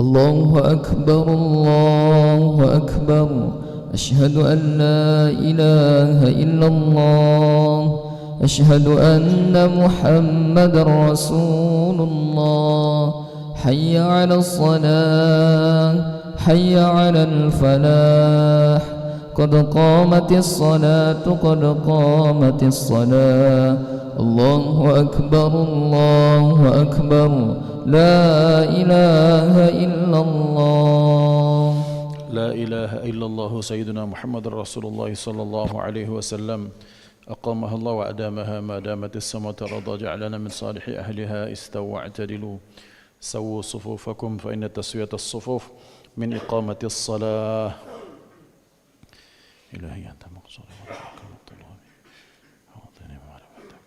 الله أكبر الله أكبر أشهد أن لا إله إلا الله أشهد أن محمد رسول الله حي على الصلاة حي على الفلاح قد قامت الصلاة قد قامت الصلاة الله أكبر الله أكبر لا إله إلا الله لا إله إلا الله سيدنا محمد رسول الله صلى الله عليه وسلم أقامها الله وأدامها ما دامت السماوات والأرض جعلنا من صالح أهلها استووا واعتدلوا سووا صفوفكم فإن تسوية الصفوف من إقامة الصلاة إلهي أنت مقصود وكرم الطلاب أعطني معرفتك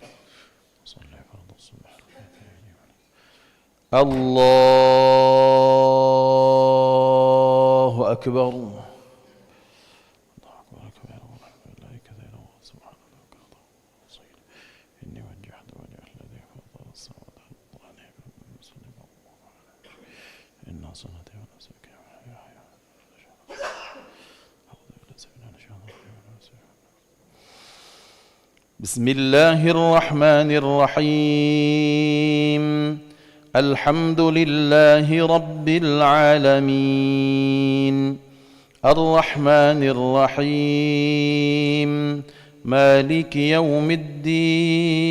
صلي فرض الصبح الله أكبر بسم الله الرحمن الرحيم الحمد لله رب العالمين الرحمن الرحيم مالك يوم الدين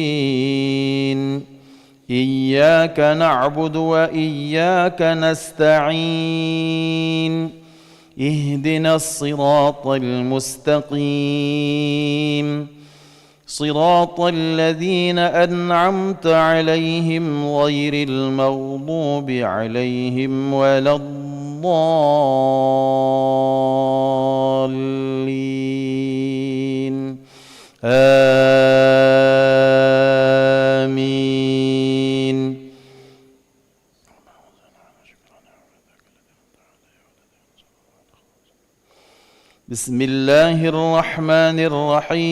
إياك نعبد وإياك نستعين اهدنا الصراط المستقيم صراط الذين أنعمت عليهم غير المغضوب عليهم ولا الضالين آمين بسم الله الرحمن الرحيم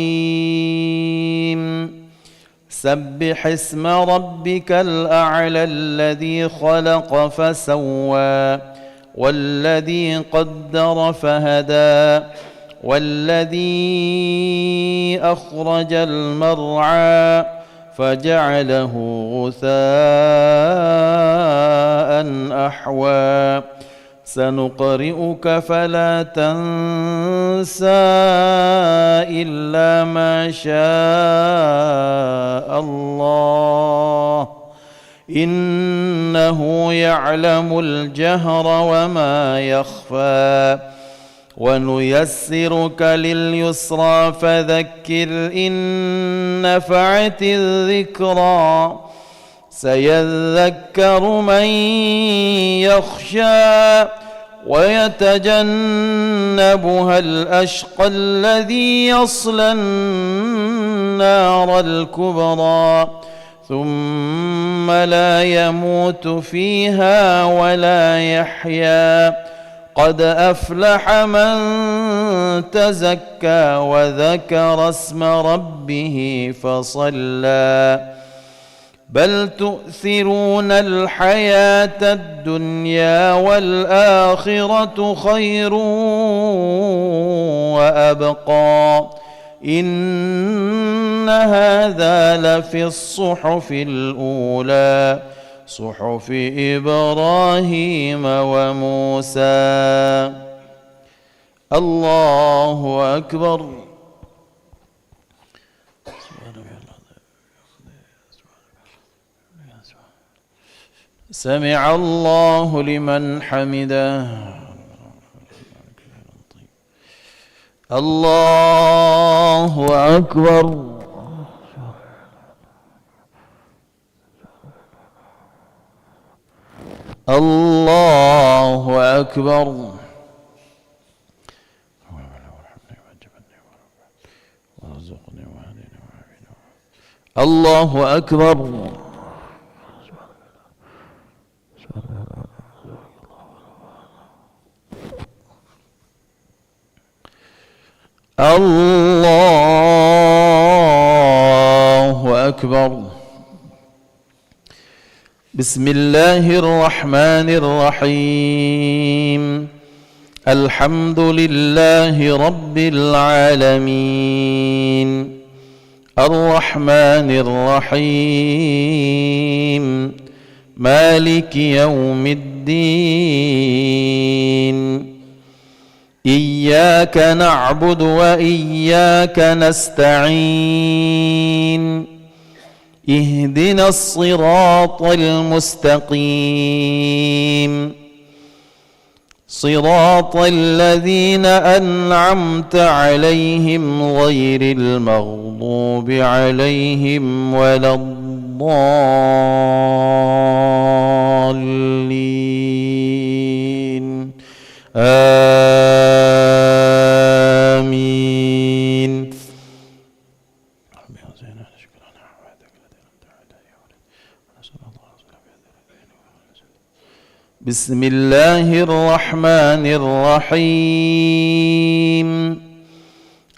سبح اسم ربك الأعلى الذي خلق فسوى والذي قدر فهدى والذي أخرج المرعى فجعله غثاء أحوى سنقرئك فلا تنسى إلا ما شاء الله إنه يعلم الجهر وما يخفى ونيسرك لليسرى فذكر إن نفعت الذكرى سيذكر من يخشى ويتجنبها الأشقى الذي يصلى النار الكبرى ثم لا يموت فيها ولا يحيا قد أفلح من تزكى وذكر اسم ربه فصلى بل تؤثرون الحياة الدنيا والآخرة خير وأبقى إن هذا لفي الصحف الأولى صحف إبراهيم وموسى الله أكبر سمع الله لمن حمده الله أكبر الله أكبر الله أكبر الله أكبر بسم الله الرحمن الرحيم الحمد لله رب العالمين الرحمن الرحيم مالك يوم الدين إياك نعبد وإياك نستعين اهدنا الصراط المستقيم صراط الذين أنعمت عليهم غير المغضوب عليهم ولا الضالين آمين بسم الله الرحمن الرحيم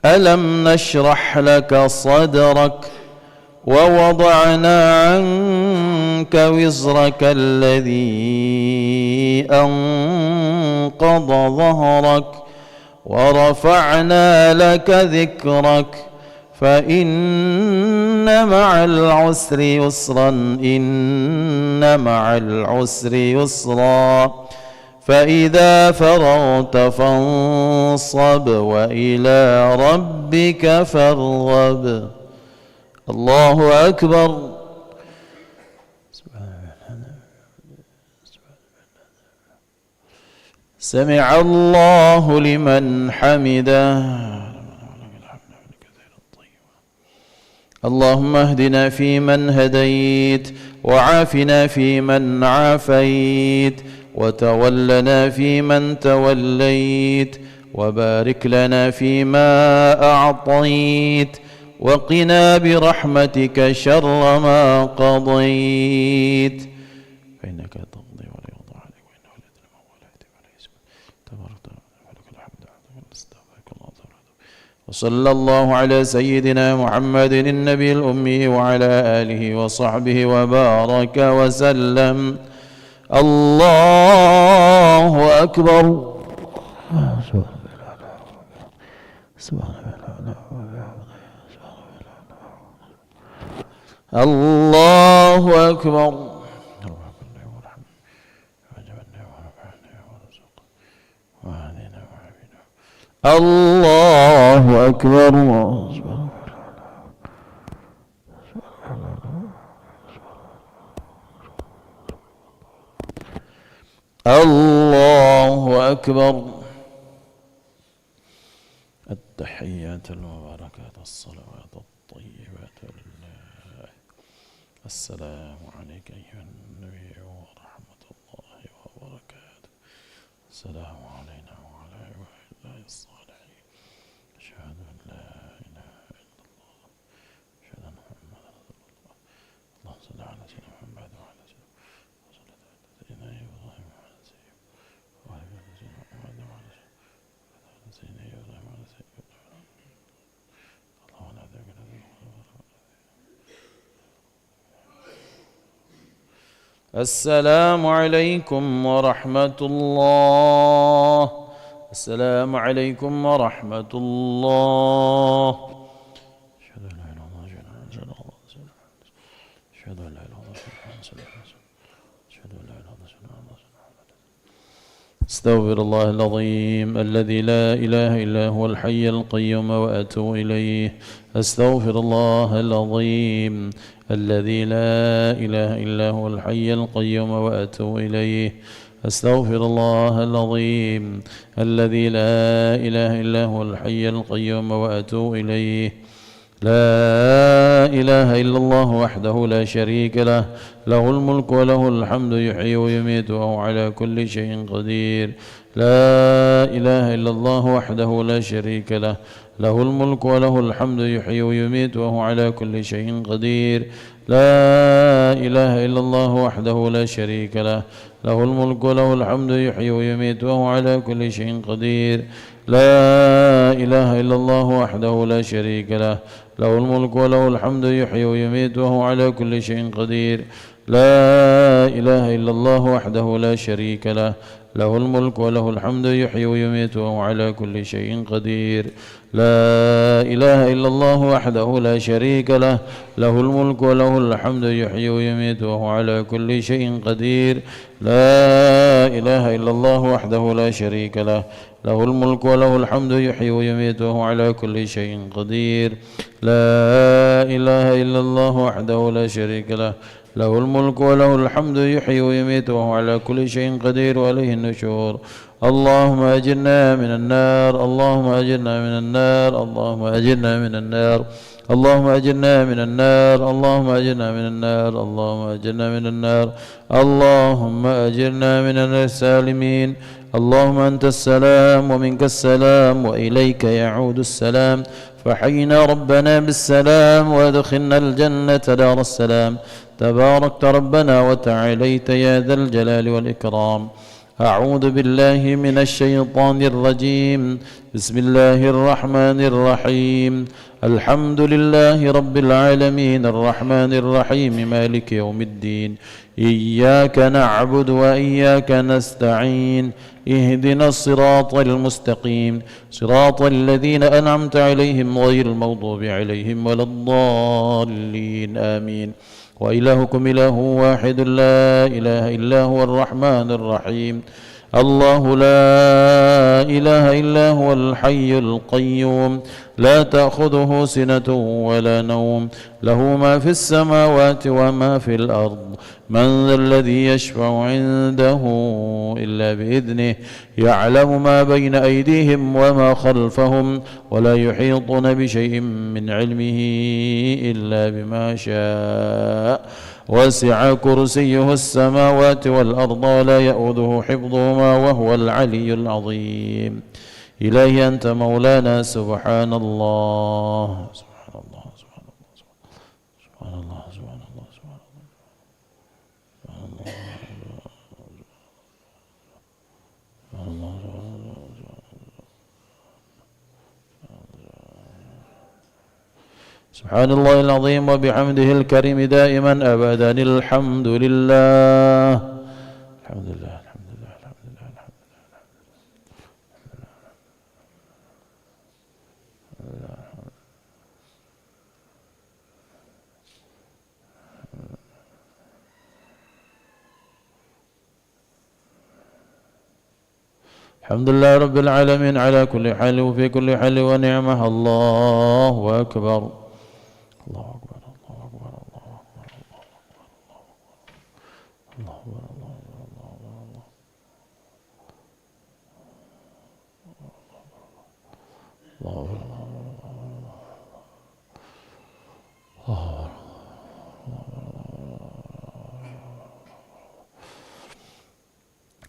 ألم نشرح لك صدرك ووضعنا عنك وزرك الذي أنقض ظهرك ورفعنا لك ذكرك فإن مع العسر يسرا إن مع العسر يسرا فإذا فرغت فانصب وإلى ربك فارغب الله أكبر سمع الله لمن حمده اللهم اهدنا فيمن هديت وعافنا فيمن عافيت وتولنا فيمن توليت وبارك لنا فيما أعطيت وقنا برحمتك شر ما قضيت فإنك تقضي ولا يقضى عليك وإنه لا يذل من واليت ولا يعز تبارك ولك الحمد نستغفرك الله وصلى الله على سيدنا محمد النبي الأمي وعلى آله وصحبه وبارك وسلم الله أكبر الله أكبر الله أكبر الله أكبر التحيات المباركات الصلوات الطيبات لله السلام عليك أيها النبي ورحمة الله وبركاته السلام علينا وعلى عباد الله الصالحين أشهد أن لا إله إلا الله أشهد أن محمدا رسول الله اللهم صل على سيدنا محمد وعلى سيدنا إبراهيم وعلى سيدنا محمد وعلى سيدنا إبراهيم وعلى سيدنا اللهم لا تكن السلام عليكم ورحمة الله السلام عليكم ورحمة الله أشهد أن لا إله إلا الله أشهد أن لا إله إلا الله أشهد أن لا إله إلا الله استغفر الله العظيم الذي لا إله إلا هو الحي القيوم وأتوب إليه أستغفر الله العظيم الذي لا إله إلا هو الحي القيوم وأتوب إليه أستغفر الله العظيم الذي لا إله إلا هو الحي القيوم وأتوب إليه لا إله إلا الله وحده لا شريك له له الملك وله الحمد يحيي ويميت وهو على كل شيء قدير لا إله إلا الله وحده لا شريك له له الملك وله الحمد يحيي ويميت وهو على كل شيء قدير لا إله إلا الله وحده لا شريك له له الملك وله الحمد يحيي ويميت وهو على كل شيء قدير لا إله إلا الله وحده لا شريك له له الملك وله الحمد يحيي ويميت وهو على كل شيء قدير لا إله إلا الله وحده لا شريك له له الملك وله الحمد يحيي ويميت وهو على كل شيء قدير لا إله إلا الله وحده لا شريك له له الملك وله الحمد يحيي ويميت وهو على كل شيء قدير لا إله إلا الله وحده لا شريك له له الملك وله الحمد يحيي ويميت وهو على كل شيء قدير لا إله إلا الله وحده لا شريك له له الملك وله الحمد يحيي ويميت وهو على كل شيء قدير وإليه النشور اللهم أجرنا من النار اللهم أجرنا من النار اللهم أجرنا من النار اللهم أجرنا من النار اللهم أجرنا من النار اللهم أجرنا من النار اللهم أجرنا من السالمين اللهم أنت السلام ومنك السلام وإليك يعود السلام فحينا ربنا بالسلام وادخلنا الجنة دار السلام تباركت ربنا وتعاليت يا ذا الجلال والإكرام أعوذ بالله من الشيطان الرجيم بسم الله الرحمن الرحيم الحمد لله رب العالمين الرحمن الرحيم مالك يوم الدين إياك نعبد وإياك نستعين اهدنا الصراط المستقيم صراط الذين أنعمت عليهم غير المغضوب عليهم ولا الضالين آمين وإلهكم إله واحد لا إله إلا هو الرحمن الرحيم الله لا إله إلا هو الحي القيوم لا تأخذه سنة ولا نوم له ما في السماوات وما في الأرض من ذا الذي يشفع عنده إلا بإذنه يعلم ما بين أيديهم وما خلفهم ولا يحيطون بشيء من علمه إلا بما شاء وسع كرسيه السماوات والأرض ولا يؤوده حفظهما وهو العلي العظيم إلهي أنت مولانا سبحان الله سبحان الله سبحان الله سبحان الله سبحان الله سبحان الله سبحان الله العظيم وبحمده الكريم دائما أبدا الحمد لله الحمد لله الحمد لله الحمد لله الحمد لله الحمد لله رب العالمين على كل حال وفي كل حال ونعمه الله أكبر الله أكبر الله أكبر الله أكبر الله أكبر الله أكبر الله أكبر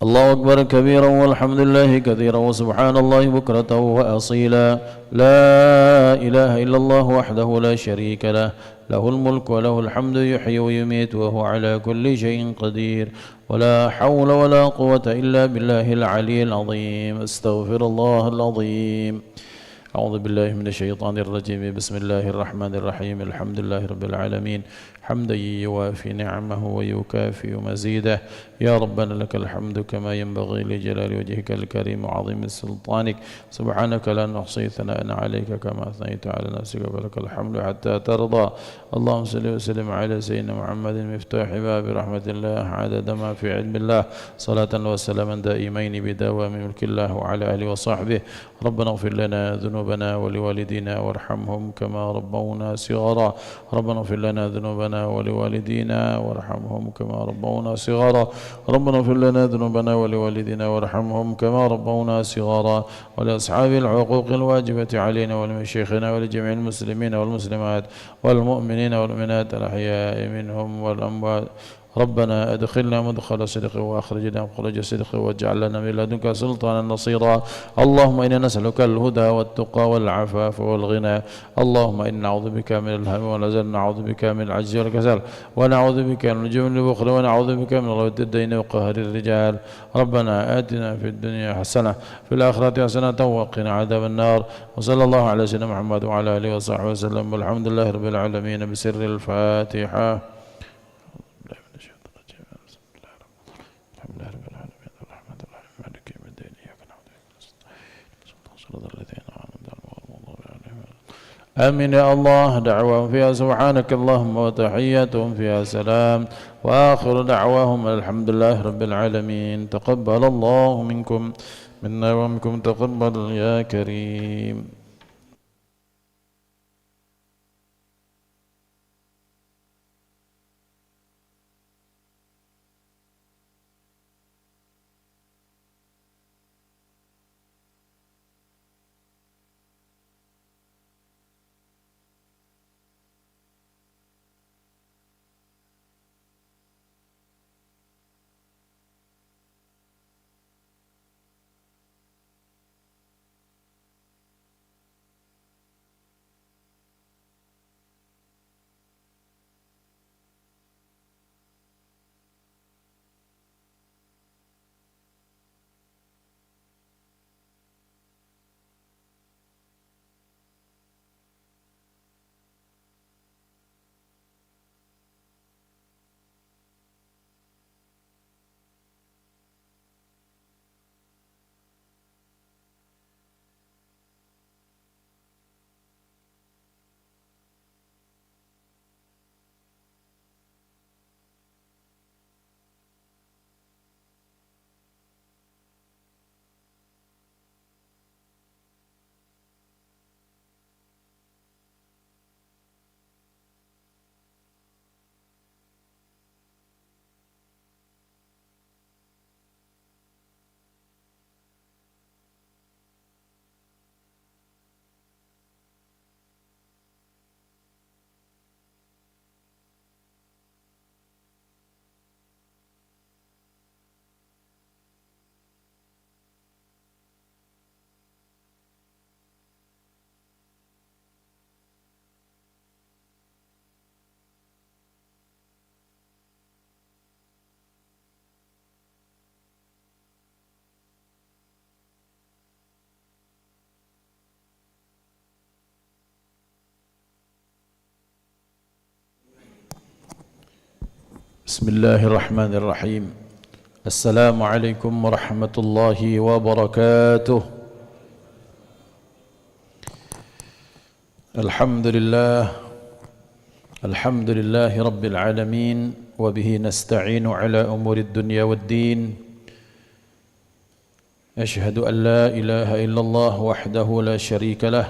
الله أكبر كبيرا والحمد لله كثيرا وسبحان الله بكرة وأصيلا لا إله إلا الله وحده لا شريك له له الملك وله الحمد يحيي ويميت وهو على كل شيء قدير ولا حول ولا قوة إلا بالله العلي العظيم استغفر الله العظيم أعوذ بالله من الشيطان الرجيم بسم الله الرحمن الرحيم الحمد لله رب العالمين حمدا يوافي نعمه ويكافئ مزيده يا ربنا لك الحمد كما ينبغي لجلال وجهك الكريم وعظيم سلطانك سبحانك لا نحصي ثناء عليك كما أثنيت على نفسك فلك الحمد حتى ترضى اللهم صل وسلم على سيدنا محمد مفتاح باب رحمة الله عدد ما في علم الله صلاة وسلاما دائمين بدوام ملك الله وعلى آله وصحبه ربنا اغفر لنا ذنوبنا ولوالدينا وارحمهم كما ربونا صغارا ربنا اغفر لنا ذنوبنا ولوالدينا وارحمهم كما ربونا صغارا ربنا اغفر لنا ذنوبنا ولوالدينا وارحمهم كما ربونا صغارا ولأصحاب العقوق الواجبة علينا ولمشايخنا ولجميع المسلمين والمسلمات والمؤمنين والمؤمنات الأحياء منهم والأموات ربنا أدخلنا مدخل صدق وأخرجنا مخرج صدق واجعل لنا من لدنك سلطانا نصيرا اللهم إنا نسألك الهدى والتقى والعفاف والغنى اللهم إنا نعوذ بك من الهم والعجز نعوذ بك من العجز والكسل ونعوذ بك من الجبن والبخل ونعوذ بك من غلبة الدين وقهر الرجال ربنا آتنا في الدنيا حسنة في الآخرة حسنة وقنا عذاب النار وصلى الله على سيدنا محمد وعلى آله وصحبه وسلم والحمد لله رب العالمين بسر الفاتحة. آمين يا الله. دعواهم فيها سبحانك اللهم وتحياتهم فيها سلام وآخر دعواهم الحمد لله رب العالمين. تقبل الله منكم منا ومنكم تقبل يا كريم. بسم الله الرحمن الرحيم. السلام عليكم ورحمة الله وبركاته. الحمد لله رب العالمين، وبه نستعين على أمور الدنيا والدين. أشهد أن لا إله إلا الله وحده لا شريك له،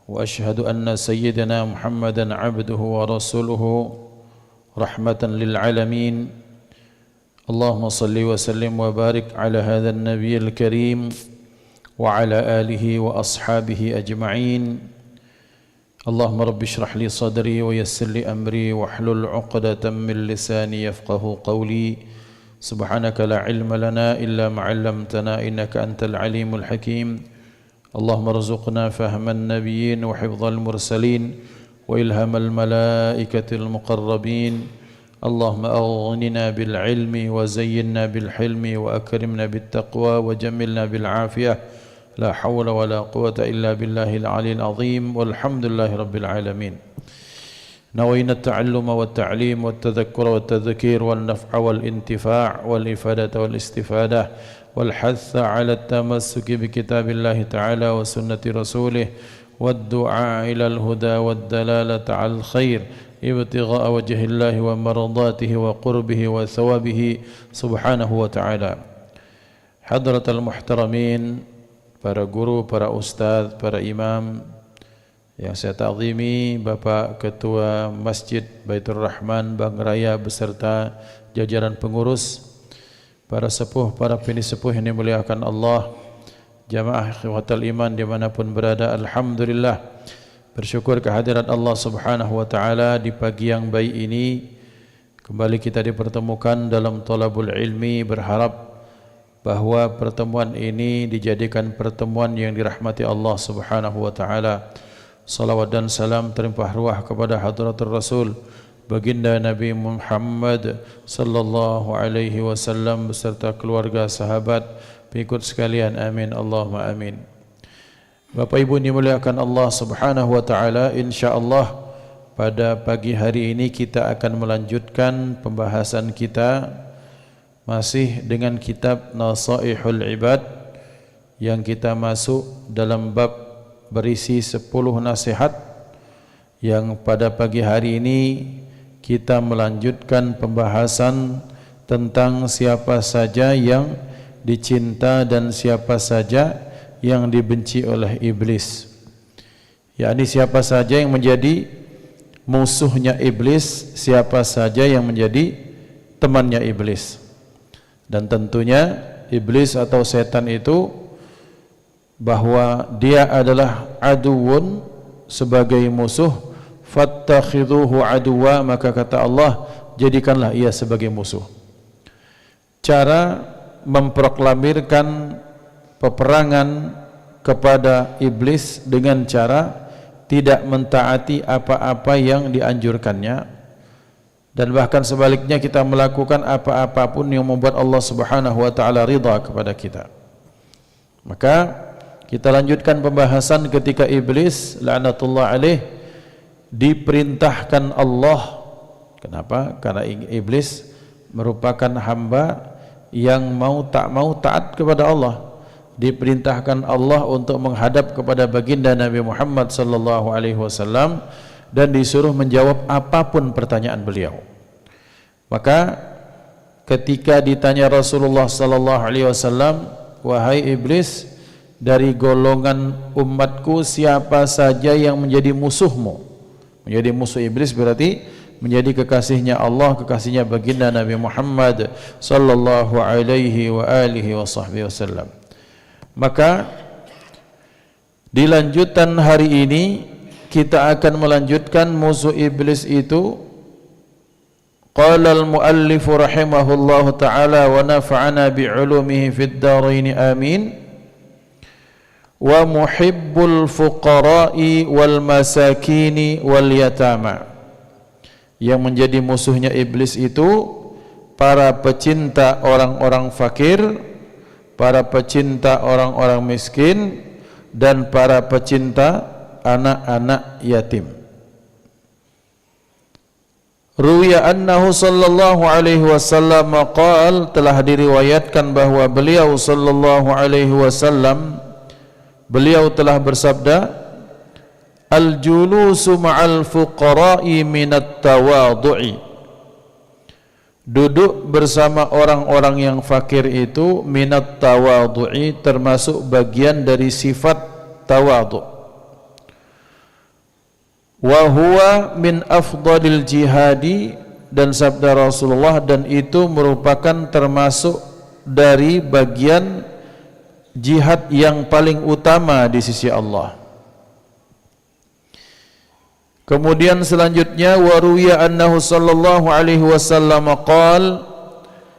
وأشهد أن سيدنا محمدا عبده ورسوله رحمة للعالمين. اللهم صل وسلم وبارك على هذا النبي الكريم وعلى آله وأصحابه أجمعين. اللهم رب اشرح لي صدري ويسر لي أمري واحلل عقدة من لساني يفقه قولي. سبحانك لا علم لنا إلا ما علمتنا إنك أنت العليم الحكيم. اللهم ارزقنا فهم النبيين وحفظ المرسلين وإلهام الملائكة المقربين. اللهم أغننا بالعلم وزينا بالحلم وأكرمنا بالتقوى وجملنا بالعافية. لا حول ولا قوة إلا بالله العلي العظيم، والحمد لله رب العالمين. نوينا التعلم والتعليم والتذكر والتذكير والنفع والانتفاع والإفادة والاستفادة والحث على التمسك بكتاب الله تعالى وسنة رسوله والدعاء إلى الهدى والدلالة على الخير ابتغاء وجه الله ومرضاته وقربه وثوابه سبحانه وتعالى. حضرة المحترمين, para guru, para ustaz, para imam yang saya ta'zimi, Bapak Ketua Masjid Baitur Rahman Bang Raya beserta jajaran pengurus, para sepuh, para penisepuh yang dimuliakan Allah, jamaah ikhwatal iman dimanapun berada. Alhamdulillah, bersyukur kehadirat Allah subhanahu wa ta'ala di pagi yang baik ini. Kembali kita dipertemukan dalam thalabul ilmi, berharap bahwa pertemuan ini dijadikan pertemuan yang dirahmati Allah subhanahu wa ta'ala. Salawat dan salam terlimpah ruah kepada hadratul Rasul baginda Nabi Muhammad sallallahu alaihi wasallam beserta keluarga, sahabat, pengikut sekalian, amin Allahumma amin. Bapak Ibu dimuliakan Allah subhanahu wa ta'ala, insyaAllah pada pagi hari ini kita akan melanjutkan pembahasan kita masih dengan kitab Nasaihul Ibad, yang kita masuk dalam bab berisi 10 nasihat yang pada pagi hari ini kita melanjutkan pembahasan tentang siapa saja yang dicinta dan siapa saja yang dibenci oleh iblis. Yakni siapa saja yang menjadi musuhnya iblis, siapa saja yang menjadi temannya iblis. Dan tentunya iblis atau setan itu bahwa dia adalah aduun, sebagai musuh. Fattakhidhuhu aduwa, maka kata Allah, jadikanlah ia sebagai musuh. Cara memproklamirkan peperangan kepada iblis dengan cara tidak mentaati apa-apa yang dianjurkannya, dan bahkan sebaliknya kita melakukan apa-apapun yang membuat Allah Subhanahu wa taala ridha kepada kita. Maka kita lanjutkan pembahasan ketika iblis la'natullah alaih diperintahkan Allah. Kenapa? Karena iblis merupakan hamba yang mau tak mau taat kepada Allah. Diperintahkan Allah untuk menghadap kepada baginda Nabi Muhammad sallallahu alaihi wasallam dan disuruh menjawab apapun pertanyaan beliau. Maka ketika ditanya Rasulullah sallallahu alaihi wasallam, wahai iblis, dari golongan umatku siapa saja yang menjadi musuhmu? Menjadi musuh iblis berarti menjadi kekasihnya Allah, kekasihnya baginda Nabi Muhammad sallallahu alaihi wa alihi wasallam. Maka di lanjutan hari ini kita akan melanjutkan musuh iblis itu. Qala al-muallif rahimahullahu ta'ala wa nafa'ana bi'ulumihi fid dharain amin. Wa muhibbul fuqara'i wal masakini wal yatama. Yang menjadi musuhnya iblis itu para pecinta orang-orang fakir, para pecinta orang-orang miskin, dan para pecinta anak-anak yatim. Ruwiya annahu sallallahu alaihi wasallam qala, telah diriwayatkan bahwa beliau sallallahu alaihi wasallam beliau telah bersabda, al-julusu ma'al fuqara'i minat tawadhu'i. Duduk bersama orang-orang yang fakir itu minat tawadhu'i, termasuk bagian dari sifat tawadhu'. Wa huwa min afdalil jihadi, dan sabda Rasulullah, dan itu merupakan termasuk dari bagian jihad yang paling utama di sisi Allah. Kemudian selanjutnya, wa ruwiya annahu sallallahu alaihi wasallam qala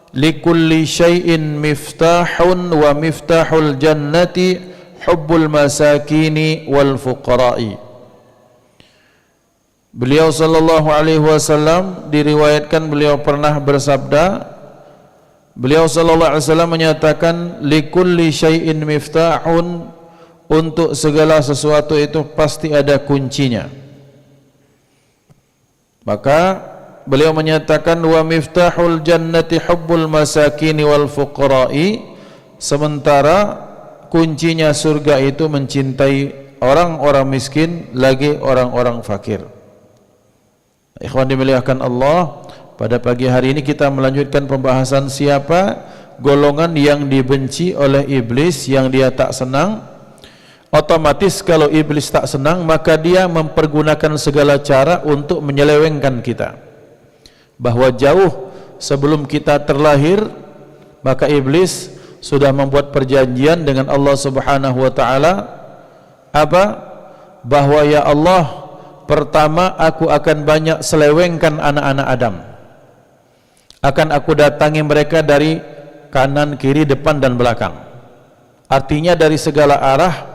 likulli syai'in miftahun wa miftahul jannati hubbul masakini wal fuqara'i. Beliau sallallahu alaihi wasallam diriwayatkan beliau pernah bersabda, beliau sallallahu alaihi wasallam menyatakan likulli syai'in miftahun, untuk segala sesuatu itu pasti ada kuncinya. Maka beliau menyatakan wa miftahul jannati hubbul masakini wal fuqara'i, sementara kuncinya surga itu mencintai orang-orang miskin lagi orang-orang fakir. Ikhwan dimuliakan Allah, pada pagi hari ini kita melanjutkan pembahasan siapa golongan yang dibenci oleh iblis, yang dia tak senang. Otomatis kalau iblis tak senang, maka dia mempergunakan segala cara untuk menyelewengkan kita. Bahwa jauh sebelum kita terlahir, maka iblis sudah membuat perjanjian dengan Allah Subhanahu wa taala, apa? Bahwa ya Allah, pertama aku akan banyak selewengkan anak-anak Adam. Akan aku datangi mereka dari kanan, kiri, depan dan belakang. Artinya dari segala arah.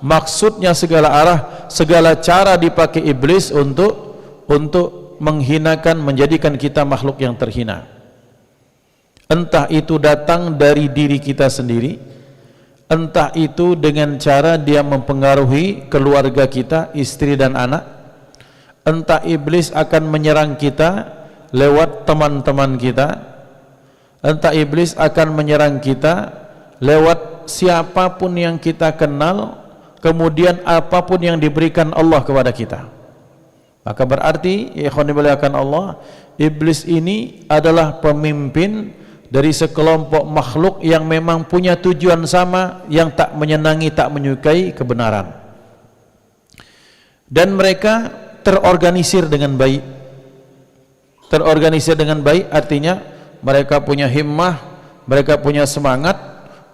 Maksudnya segala arah, segala cara dipakai iblis untuk menghinakan, menjadikan kita makhluk yang terhina. Entah itu datang dari diri kita sendiri, entah itu dengan cara dia mempengaruhi keluarga kita, istri dan anak, entah iblis akan menyerang kita lewat teman-teman kita, entah iblis akan menyerang kita lewat siapapun yang kita kenal, kemudian apapun yang diberikan Allah kepada kita. Maka berarti ya ikhwan dimuliakan Allah, iblis ini adalah pemimpin dari sekelompok makhluk yang memang punya tujuan sama, yang tak menyenangi, tak menyukai kebenaran. Dan mereka terorganisir dengan baik. Terorganisir dengan baik artinya mereka punya himmah, mereka punya semangat,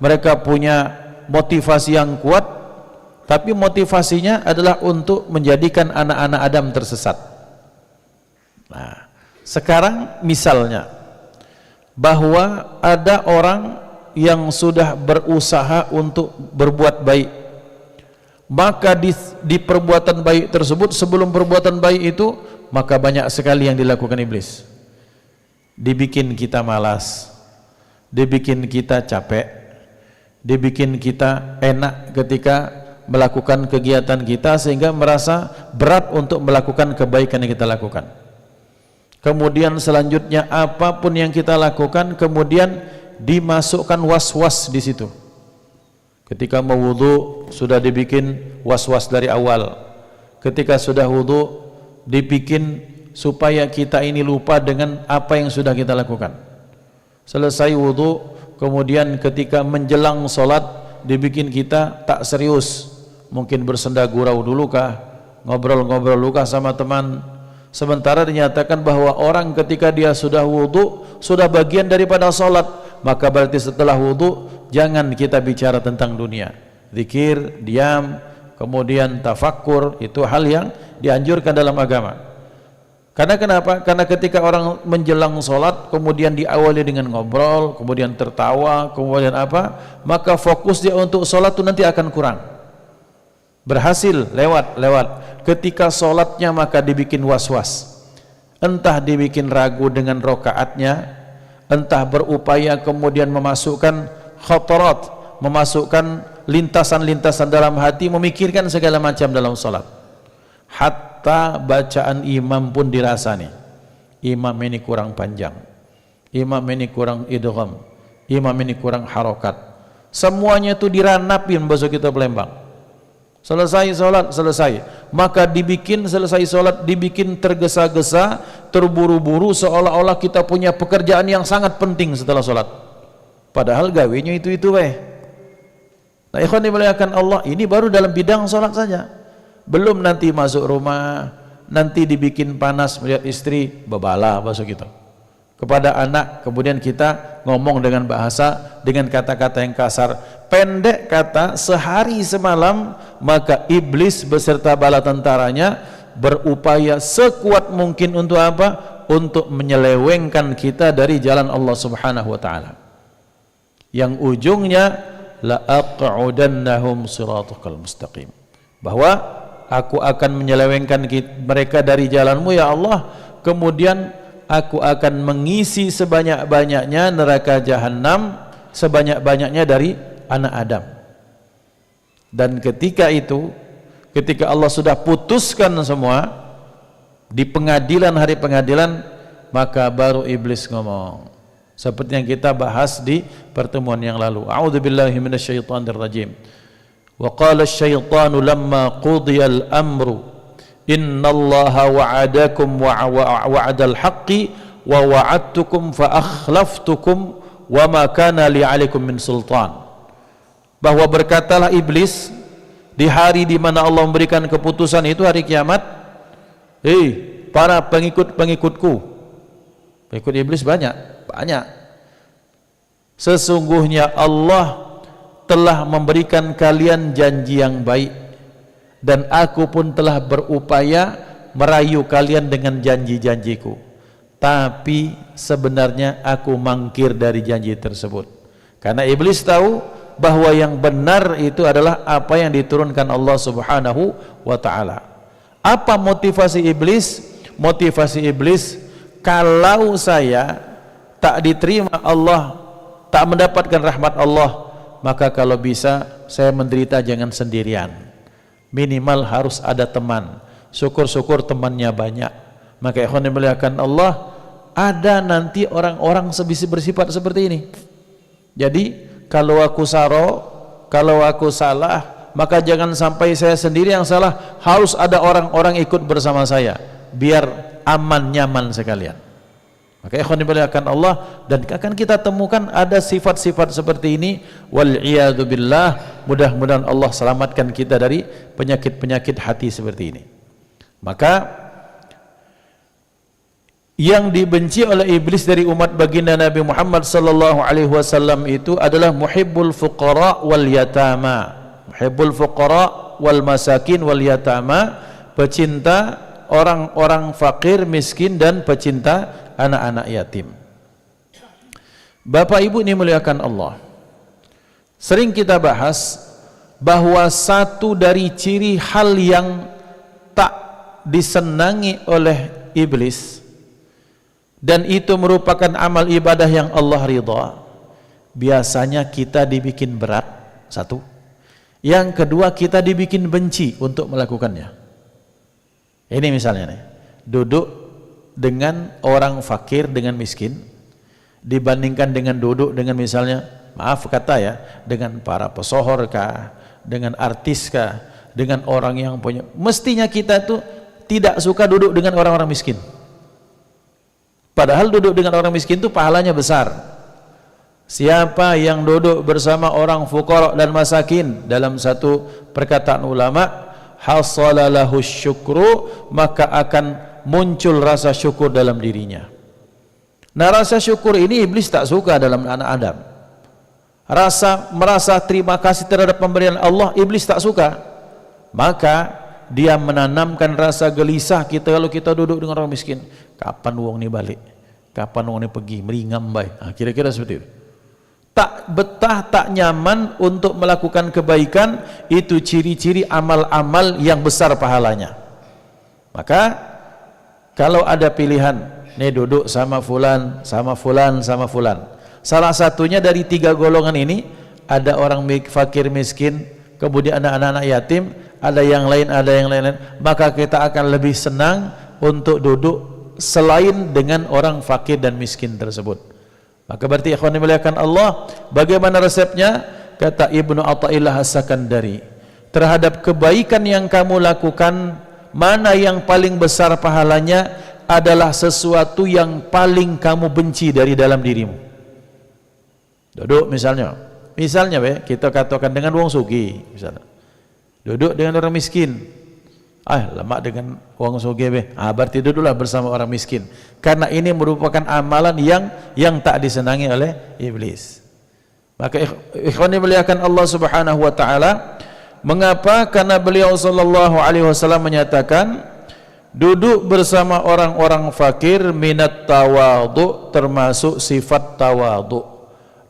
mereka punya motivasi yang kuat. Tapi motivasinya adalah untuk menjadikan anak-anak Adam tersesat. Nah, sekarang misalnya bahwa ada orang yang sudah berusaha untuk berbuat baik, maka di perbuatan baik tersebut, sebelum perbuatan baik itu, maka banyak sekali yang dilakukan iblis. Dibikin kita malas, dibikin kita capek, dibikin kita enak ketika melakukan kegiatan kita, sehingga merasa berat untuk melakukan kebaikan yang kita lakukan. Kemudian selanjutnya apapun yang kita lakukan kemudian dimasukkan was-was di situ. Ketika mau wudu sudah dibikin was-was dari awal. Ketika sudah wudu dibikin supaya kita ini lupa dengan apa yang sudah kita lakukan. Selesai wudu kemudian ketika menjelang solat dibikin kita tak serius. Mungkin bersenda gurau dulu kah, ngobrol-ngobrol dulu kah sama teman. Sementara dinyatakan bahwa orang ketika dia sudah wudu sudah bagian daripada solat, maka berarti setelah wudu jangan kita bicara tentang dunia. Zikir, diam, kemudian tafakkur, itu hal yang dianjurkan dalam agama. Karena kenapa? Karena ketika orang menjelang solat kemudian diawali dengan ngobrol, kemudian tertawa, kemudian apa, maka fokus dia untuk solat itu nanti akan kurang. Berhasil lewat. Ketika solatnya maka dibikin was-was, entah dibikin ragu dengan rokaatnya, entah berupaya kemudian memasukkan khatarat, memasukkan lintasan-lintasan dalam hati, memikirkan segala macam dalam solat. Hatta bacaan imam pun dirasa nih, imam ini kurang panjang, imam ini kurang idgham, imam ini kurang harokat, semuanya itu diranapin bahasa kita Palembang. Selesai sholat, selesai, maka dibikin selesai sholat dibikin tergesa-gesa, terburu-buru, seolah-olah kita punya pekerjaan yang sangat penting setelah sholat, padahal gawenya itu weh. Nah, ikhwan dimuliakan Allah, ini baru dalam bidang sholat saja, belum nanti masuk rumah, nanti dibikin panas melihat istri, babala bahasa kita kepada anak, kemudian kita ngomong dengan bahasa, dengan kata-kata yang kasar, pendek kata, sehari semalam maka iblis beserta bala tentaranya berupaya sekuat mungkin untuk apa? Untuk menyelewengkan kita dari jalan Allah Subhanahu wa taala. Yang ujungnya la aq'udannahum siratal mustaqim. Bahwa aku akan menyelewengkan mereka dari jalanmu ya Allah, kemudian aku akan mengisi sebanyak-banyaknya neraka jahanam, sebanyak-banyaknya dari anak Adam. Dan ketika itu, ketika Allah sudah putuskan semua di pengadilan, hari pengadilan, maka baru iblis ngomong seperti yang kita bahas di pertemuan yang lalu. A'udzubillahi minasyaitonir rajim. Wa qala asy-syaitanu lamma qudiyal amru innallaha wa'adakum wa'adal haqqi wa wa'adtukum fa akhlaftukum wa ma kana li 'alaikum min sultan. Bahwa berkatalah iblis di hari di mana Allah memberikan keputusan itu, hari kiamat, para pengikut-pengikutku, pengikut iblis banyak, sesungguhnya Allah telah memberikan kalian janji yang baik, dan aku pun telah berupaya merayu kalian dengan janji-janjiku, tapi sebenarnya aku mangkir dari janji tersebut. Karena iblis tahu bahwa yang benar itu adalah apa yang diturunkan Allah Subhanahu wa ta'ala. Apa motivasi iblis? Motivasi iblis, kalau saya tak diterima Allah, tak mendapatkan rahmat Allah, maka kalau bisa saya menderita jangan sendirian, minimal harus ada teman, syukur-syukur temannya banyak. Maka ikhwan yang dimuliakan Allah, ada nanti orang-orang bersifat seperti ini. Jadi kalau aku saro, kalau aku salah, maka jangan sampai saya sendiri yang salah, harus ada orang-orang ikut bersama saya. biar aman nyaman sekalian. Maka ikhwan dimuliakan Allah, dan akan kita temukan ada sifat-sifat seperti ini, wal iyadu billah. Mudah-mudahan Allah selamatkan kita dari penyakit-penyakit hati seperti ini. Maka yang dibenci oleh iblis dari umat baginda Nabi Muhammad sallallahu alaihi wasallam itu adalah muhibbul fuqara wal yatama. Muhibbul fuqara wal masakin wal yatama, pecinta orang-orang fakir, miskin, dan pecinta anak-anak yatim. Bapak Ibu dimuliakan Allah, sering kita bahas bahwa satu dari ciri hal yang tak disenangi oleh iblis, dan itu merupakan amal ibadah yang Allah ridha, biasanya kita dibikin berat, satu. Yang kedua, kita dibikin benci untuk melakukannya. Ini misalnya nih, duduk dengan orang fakir dengan miskin dibandingkan dengan duduk dengan misalnya, maaf kata ya, dengan para pesohor kah, dengan artis kah, dengan orang yang punya. Mestinya kita tuh tidak suka duduk dengan orang-orang miskin. Padahal duduk dengan orang miskin itu pahalanya besar. Siapa yang duduk bersama orang fuqara dan masakin, dalam satu perkataan ulama, hasalalahu syukru, maka akan muncul rasa syukur dalam dirinya. Nah, rasa syukur ini iblis tak suka dalam anak Adam. Merasa terima kasih terhadap pemberian Allah, iblis tak suka. Maka dia menanamkan rasa gelisah kita kalau kita duduk dengan orang miskin. Kapan uang ini balik? Kapan uang ini pergi? Meringam baik. Nah, kira-kira seperti itu. Tak betah, tak nyaman untuk melakukan kebaikan, itu ciri-ciri amal-amal yang besar pahalanya. Maka kalau ada pilihan, nih duduk sama fulan, sama fulan, sama fulan, salah satunya dari tiga golongan ini, ada orang fakir miskin, kemudian ada anak-anak yatim, ada yang lain, maka kita akan lebih senang untuk duduk selain dengan orang fakir dan miskin tersebut. Maka berarti ikhwan dimuliakan Allah, bagaimana resepnya? Kata Ibnu Athaillah As-Sakandari, terhadap kebaikan yang kamu lakukan, mana yang paling besar pahalanya adalah sesuatu yang paling kamu benci dari dalam dirimu. Duduk misalnya kita katakan dengan wong sugih, misalnya duduk dengan orang miskin, lemak dengan wong sugih berarti duduklah bersama orang miskin, karena ini merupakan amalan yang tak disenangi oleh iblis. Maka ikhwan dimuliakan Allah Subhanahu wa taala, mengapa? Karena beliau sallallahu alaihi wasallam menyatakan, duduk bersama orang-orang fakir minat tawadhu, termasuk sifat tawadhu.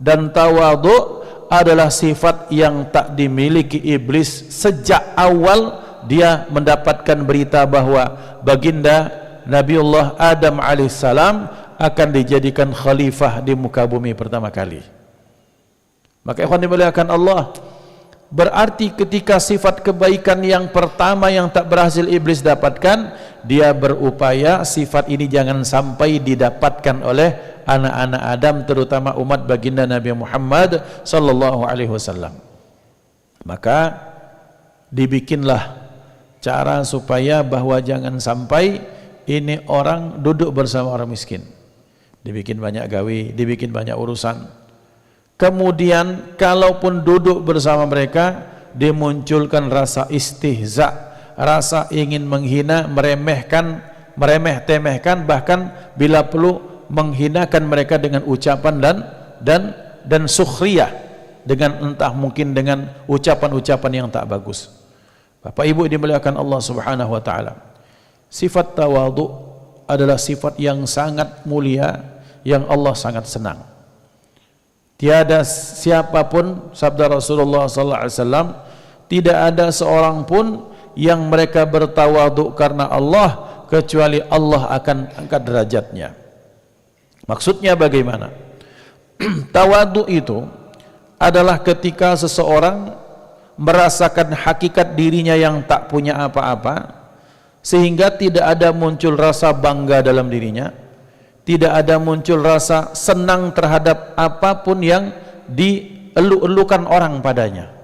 Dan tawadhu adalah sifat yang tak dimiliki iblis. Sejak awal dia mendapatkan berita bahwa baginda Nabiullah Adam alaihissalam akan dijadikan khalifah di muka bumi pertama kali. Maka ikhwan dimuliakan Allah, berarti ketika sifat kebaikan yang pertama yang tak berhasil iblis dapatkan, dia berupaya sifat ini jangan sampai didapatkan oleh anak-anak Adam, terutama umat baginda Nabi Muhammad sallallahu alaihi wasallam. Maka dibikinlah cara supaya bahwa jangan sampai ini orang duduk bersama orang miskin. Dibikin banyak gawe, dibikin banyak urusan. Kemudian kalaupun duduk bersama mereka, dimunculkan rasa istihza, rasa ingin menghina, meremeh-temehkan, bahkan bila perlu menghinakan mereka dengan ucapan dan sukhriyah, dengan entah mungkin dengan ucapan-ucapan yang tak bagus. Bapak Ibu dimuliakan Allah Subhanahu wa taala, sifat tawadhu adalah sifat yang sangat mulia, yang Allah sangat senang. Tiada siapapun, sabda Rasulullah sallallahu alaihi wasallam, tidak ada seorang pun yang mereka bertawadhu karena Allah kecuali Allah akan angkat derajatnya. Maksudnya bagaimana? Tawadhu itu adalah ketika seseorang merasakan hakikat dirinya yang tak punya apa-apa, sehingga tidak ada muncul rasa bangga dalam dirinya, tidak ada muncul rasa senang terhadap apapun yang dielu-elukan orang padanya.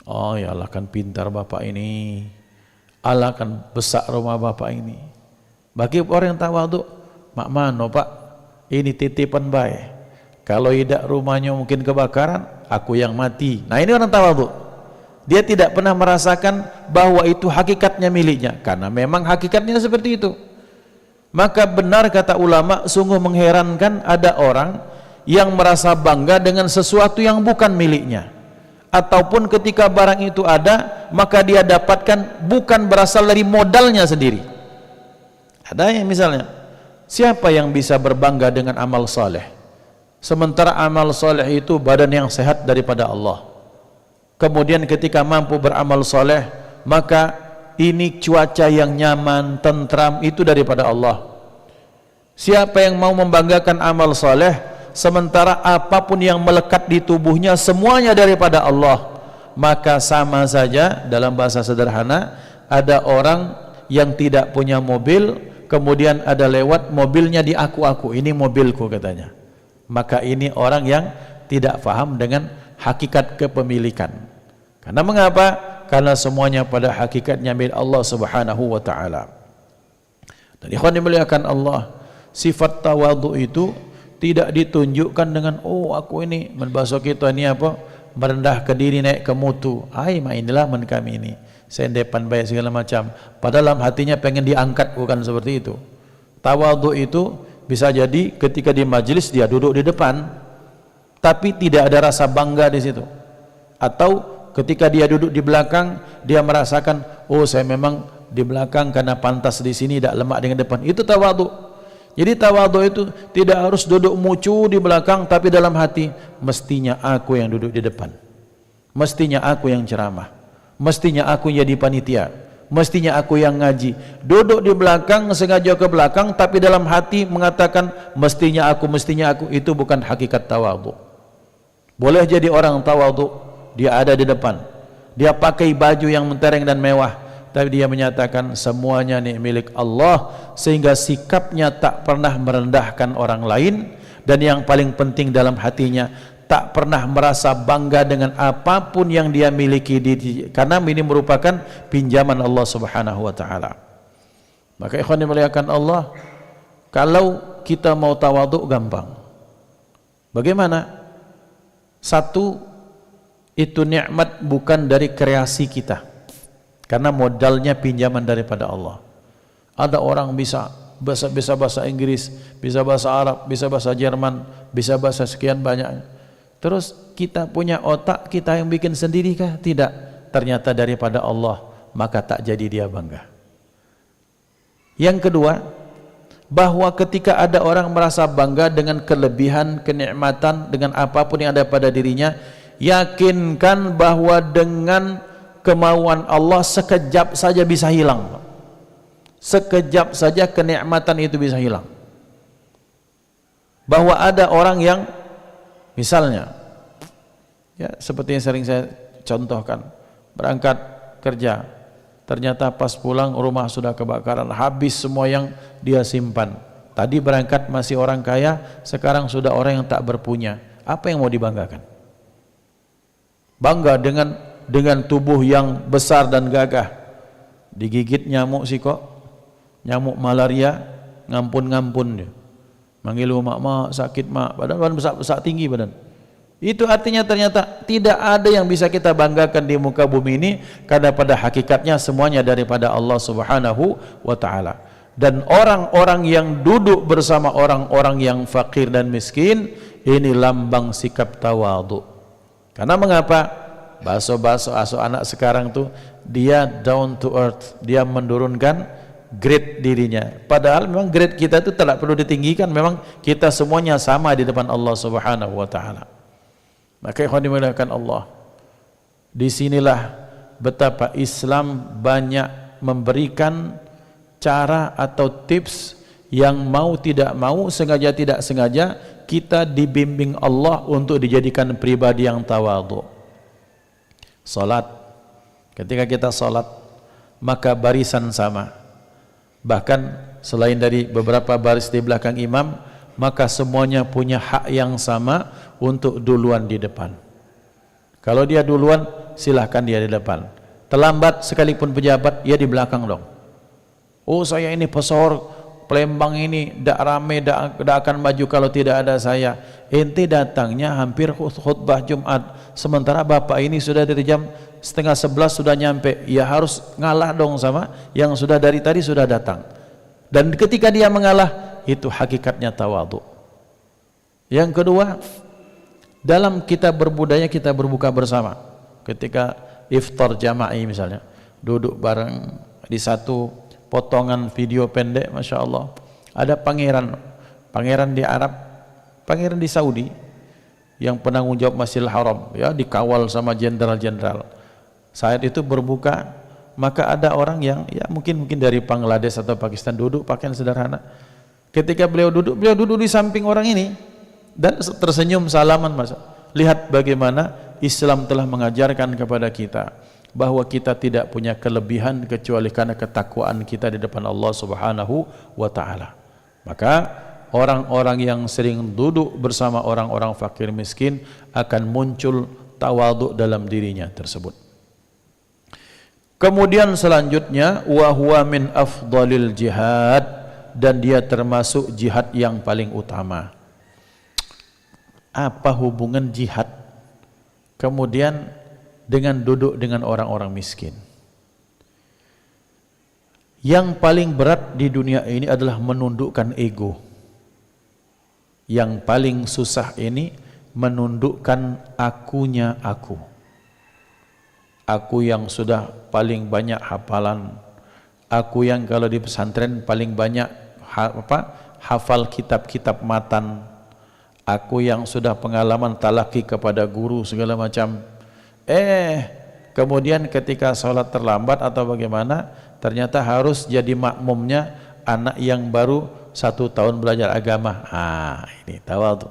Oh ya Allah, kan pintar bapak ini, Allah kan besar rumah bapak ini. Bagi orang yang tawadhu, mak mano pak, ini titipan baik. Kalau tidak rumahnya mungkin kebakaran, aku yang mati. Nah ini orang tawadhu. Dia tidak pernah merasakan bahwa itu hakikatnya miliknya, karena memang hakikatnya seperti itu. Maka benar kata ulama, sungguh mengherankan ada orang yang merasa bangga dengan sesuatu yang bukan miliknya, ataupun ketika barang itu ada maka dia dapatkan bukan berasal dari modalnya sendiri. Ada yang misalnya, siapa yang bisa berbangga dengan amal saleh sementara amal saleh itu badan yang sehat daripada Allah, kemudian ketika mampu beramal saleh maka ini cuaca yang nyaman, tentram, itu daripada Allah. Siapa yang mau membanggakan amal saleh sementara apapun yang melekat di tubuhnya semuanya daripada Allah, maka sama saja. Dalam bahasa sederhana, ada orang yang tidak punya mobil, kemudian ada lewat mobilnya di aku-aku, ini mobilku katanya. Maka ini orang yang tidak paham dengan hakikat kepemilikan. Karena mengapa? Karena semuanya pada hakikatnya milik Allah Subhanahu wa taala. Dan ikhwan dimuliakan Allah, sifat tawadhu itu tidak ditunjukkan dengan oh aku ini bahasa kita ini apa, merendahkan diri naik ke mutu. Inilah kami ini saya depan baik segala macam, padahal dalam hatinya pengen diangkat, bukan seperti itu. Tawadhu itu bisa jadi ketika di majelis dia duduk di depan tapi tidak ada rasa bangga di situ, atau ketika dia duduk di belakang dia merasakan oh saya memang di belakang karena pantas di sini, tidak lemak dengan depan. Itu tawadhu. Jadi tawadhu itu tidak harus duduk mucu di belakang, tapi dalam hati mestinya aku yang duduk di depan, mestinya aku yang ceramah, mestinya aku yang jadi panitia, mestinya aku yang ngaji. Duduk di belakang, sengaja ke belakang, tapi dalam hati mengatakan mestinya aku. Itu bukan hakikat tawadhu. Boleh jadi orang tawadhu, dia ada di depan, dia pakai baju yang mentereng dan mewah, tapi dia menyatakan semuanya ini milik Allah, sehingga sikapnya tak pernah merendahkan orang lain, dan yang paling penting dalam hatinya tak pernah merasa bangga dengan apapun yang dia miliki, karena ini merupakan pinjaman Allah Subhanahu wa taala. Maka ikhwan dimuliakan Allah, kalau kita mau tawadhu gampang. Bagaimana? Satu, itu nikmat bukan dari kreasi kita, karena modalnya pinjaman daripada Allah. Ada orang bisa bahasa Inggris, bisa bahasa Arab, bisa bahasa Jerman, bisa bahasa sekian banyak. Terus kita punya otak kita yang bikin sendiri kah? Tidak. Ternyata daripada Allah, maka tak jadi dia bangga. Yang kedua, bahwa ketika ada orang merasa bangga dengan kelebihan, kenikmatan, dengan apapun yang ada pada dirinya, yakinkan bahwa dengan kemauan Allah sekejap saja bisa hilang. Sekejap saja kenikmatan itu bisa hilang. Bahwa ada orang yang misalnya, ya seperti yang sering saya contohkan, berangkat kerja, ternyata pas pulang rumah sudah kebakaran, habis semua yang dia simpan. Tadi berangkat masih orang kaya, sekarang sudah orang yang tak berpunya. Apa yang mau dibanggakan? Bangga dengan tubuh yang besar dan gagah, digigit nyamuk sih kok, nyamuk malaria, ngampun dia, manggil mak sakit mak, badan besar tinggi badan. Itu artinya ternyata tidak ada yang bisa kita banggakan di muka bumi ini, karena pada hakikatnya semuanya daripada Allah Subhanahu wa taala. Dan orang-orang yang duduk bersama orang-orang yang fakir dan miskin, ini lambang sikap tawadhu. Karena mengapa? Baso anak sekarang tuh dia down to earth, dia menurunkan grade dirinya. Padahal memang grade kita itu tidak perlu ditinggikan, memang kita semuanya sama di depan Allah Subhanahu wa taala. Maka ikhwan dimuliakan Allah, disinilah betapa Islam banyak memberikan cara atau tips yang mau tidak mau, sengaja tidak sengaja, kita dibimbing Allah untuk dijadikan pribadi yang tawadhu. Salat, ketika kita salat maka barisan sama, bahkan selain dari beberapa baris di belakang imam, maka semuanya punya hak yang sama untuk duluan di depan. Kalau dia duluan, silahkan dia di depan. Terlambat sekalipun pejabat, ia di belakang dong. Oh, saya ini pesohor Palembang ini dak rame, dak akan maju kalau tidak ada saya. Ente datangnya hampir khutbah Jumat, sementara bapak ini sudah dari jam 10:30 sudah nyampe. Ya harus ngalah dong sama yang sudah dari tadi sudah datang. Dan ketika dia mengalah, itu hakikatnya tawadhu. Yang kedua, dalam kita berbudaya kita berbuka bersama. Ketika iftar jama'i misalnya, duduk bareng di satu potongan video pendek, Masya Allah, ada pangeran di Arab, pangeran di Saudi yang penanggung jawab Masjidil Haram, ya, dikawal sama jenderal-jenderal. Saat itu berbuka, maka ada orang yang ya mungkin dari Bangladesh atau Pakistan duduk pakaian sederhana. Ketika beliau duduk di samping orang ini dan tersenyum salaman. Mas, lihat bagaimana Islam telah mengajarkan kepada kita bahwa kita tidak punya kelebihan kecuali karena ketakwaan kita di depan Allah Subhanahu wa taala. Maka orang-orang yang sering duduk bersama orang-orang fakir miskin akan muncul tawadhu dalam dirinya tersebut. Kemudian selanjutnya wa huwa min afdalil jihad, dan dia termasuk jihad yang paling utama. Apa hubungan jihad kemudian dengan duduk dengan orang-orang miskin? Yang paling berat di dunia ini adalah menundukkan ego. Yang paling susah ini menundukkan akunya aku. Aku yang sudah paling banyak hafalan, aku yang kalau di pesantren paling banyak hafal kitab-kitab matan, aku yang sudah pengalaman talaki kepada guru segala macam. Kemudian ketika sholat terlambat atau bagaimana, ternyata harus jadi makmumnya anak yang baru 1 tahun belajar agama. Ini tawadhu.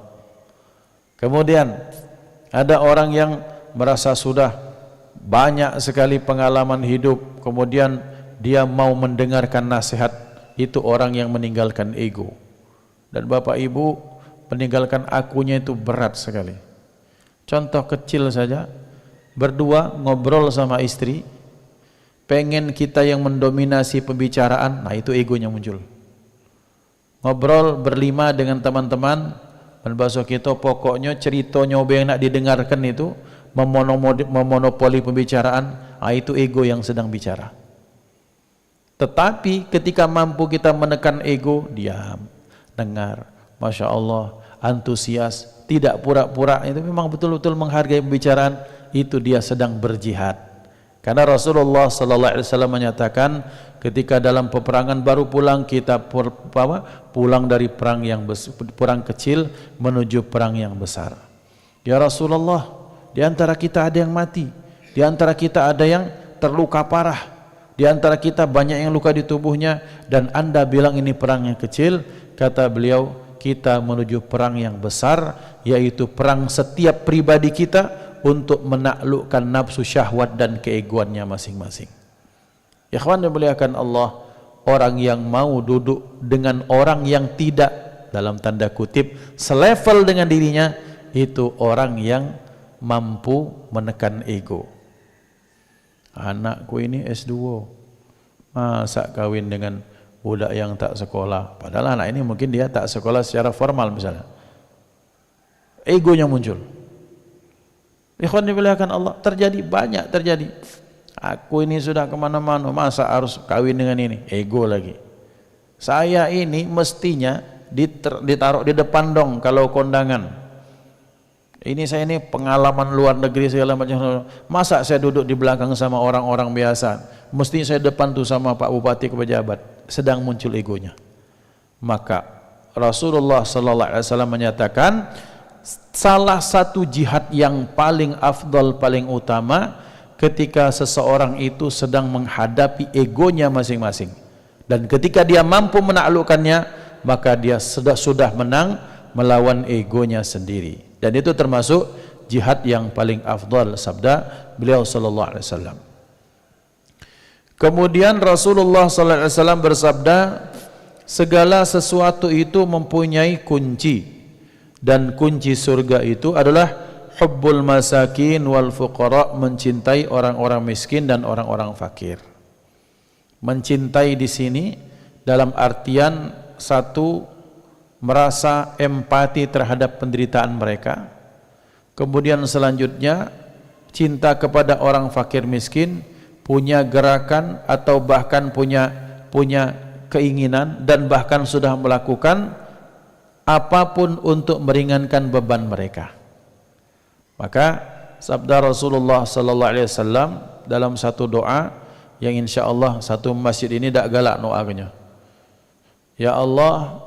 Kemudian ada orang yang merasa sudah banyak sekali pengalaman hidup, kemudian dia mau mendengarkan nasihat, itu orang yang meninggalkan ego. Dan Bapak Ibu, meninggalkan akunya itu berat sekali. Contoh kecil saja, berdua ngobrol sama istri, pengen kita yang mendominasi pembicaraan, nah itu egonya muncul. Ngobrol berlima dengan teman-teman, dan bahasa kita pokoknya cerita nyoba yang nak didengarkan itu memonopoli pembicaraan, nah itu ego yang sedang bicara. Tetapi ketika mampu kita menekan ego, diam, dengar, Masya Allah, antusias, tidak pura-pura, itu memang betul-betul menghargai pembicaraan, itu dia sedang berjihad. Karena Rasulullah sallallahu alaihi wasallam menyatakan ketika dalam peperangan baru pulang, kita pulang dari perang kecil menuju perang yang besar. Ya Rasulullah, di antara kita ada yang mati, di antara kita ada yang terluka parah, di antara kita banyak yang luka di tubuhnya, dan Anda bilang ini perang yang kecil. Kata beliau, kita menuju perang yang besar, yaitu perang setiap pribadi kita untuk menaklukkan nafsu syahwat dan keegoannya masing-masing. Ikhwan dimuliakan Allah, orang yang mau duduk dengan orang yang tidak, dalam tanda kutip, selevel dengan dirinya, itu orang yang mampu menekan ego. Anakku ini S2, masa kawin dengan budak yang tak sekolah? Padahal anak ini mungkin dia tak sekolah secara formal misalnya. Egonya muncul. Ikhwan dimuliakan Allah, banyak terjadi. Aku ini sudah kemana-mana, masa harus kawin dengan ini? Ego lagi. Saya ini mestinya ditaruh di depan dong kalau kondangan. Ini saya ini pengalaman luar negeri segala macam. Masa saya duduk di belakang sama orang-orang biasa? Mestinya saya depan tuh sama Pak Bupati ke pejabat. Sedang muncul egonya. Maka Rasulullah sallallahu alaihi wasallam menyatakan, salah satu jihad yang paling afdal, paling utama, ketika seseorang itu sedang menghadapi egonya masing-masing, dan ketika dia mampu menaklukkannya, maka dia sudah menang melawan egonya sendiri. Dan itu termasuk jihad yang paling afdal, sabda beliau sallallahu alaihi wasallam. Kemudian Rasulullah sallallahu alaihi wasallam bersabda, segala sesuatu itu mempunyai kunci, dan kunci surga itu adalah hubbul masakin wal fuqara, mencintai orang-orang miskin dan orang-orang fakir. Mencintai di sini dalam artian satu, merasa empati terhadap penderitaan mereka. Kemudian selanjutnya cinta kepada orang fakir miskin, punya gerakan atau bahkan punya keinginan dan bahkan sudah melakukan apapun untuk meringankan beban mereka. Maka sabda Rasulullah sallallahu alaihi wasallam dalam satu doa yang insyaallah satu masjid ini dak galak doanya. Ya Allah,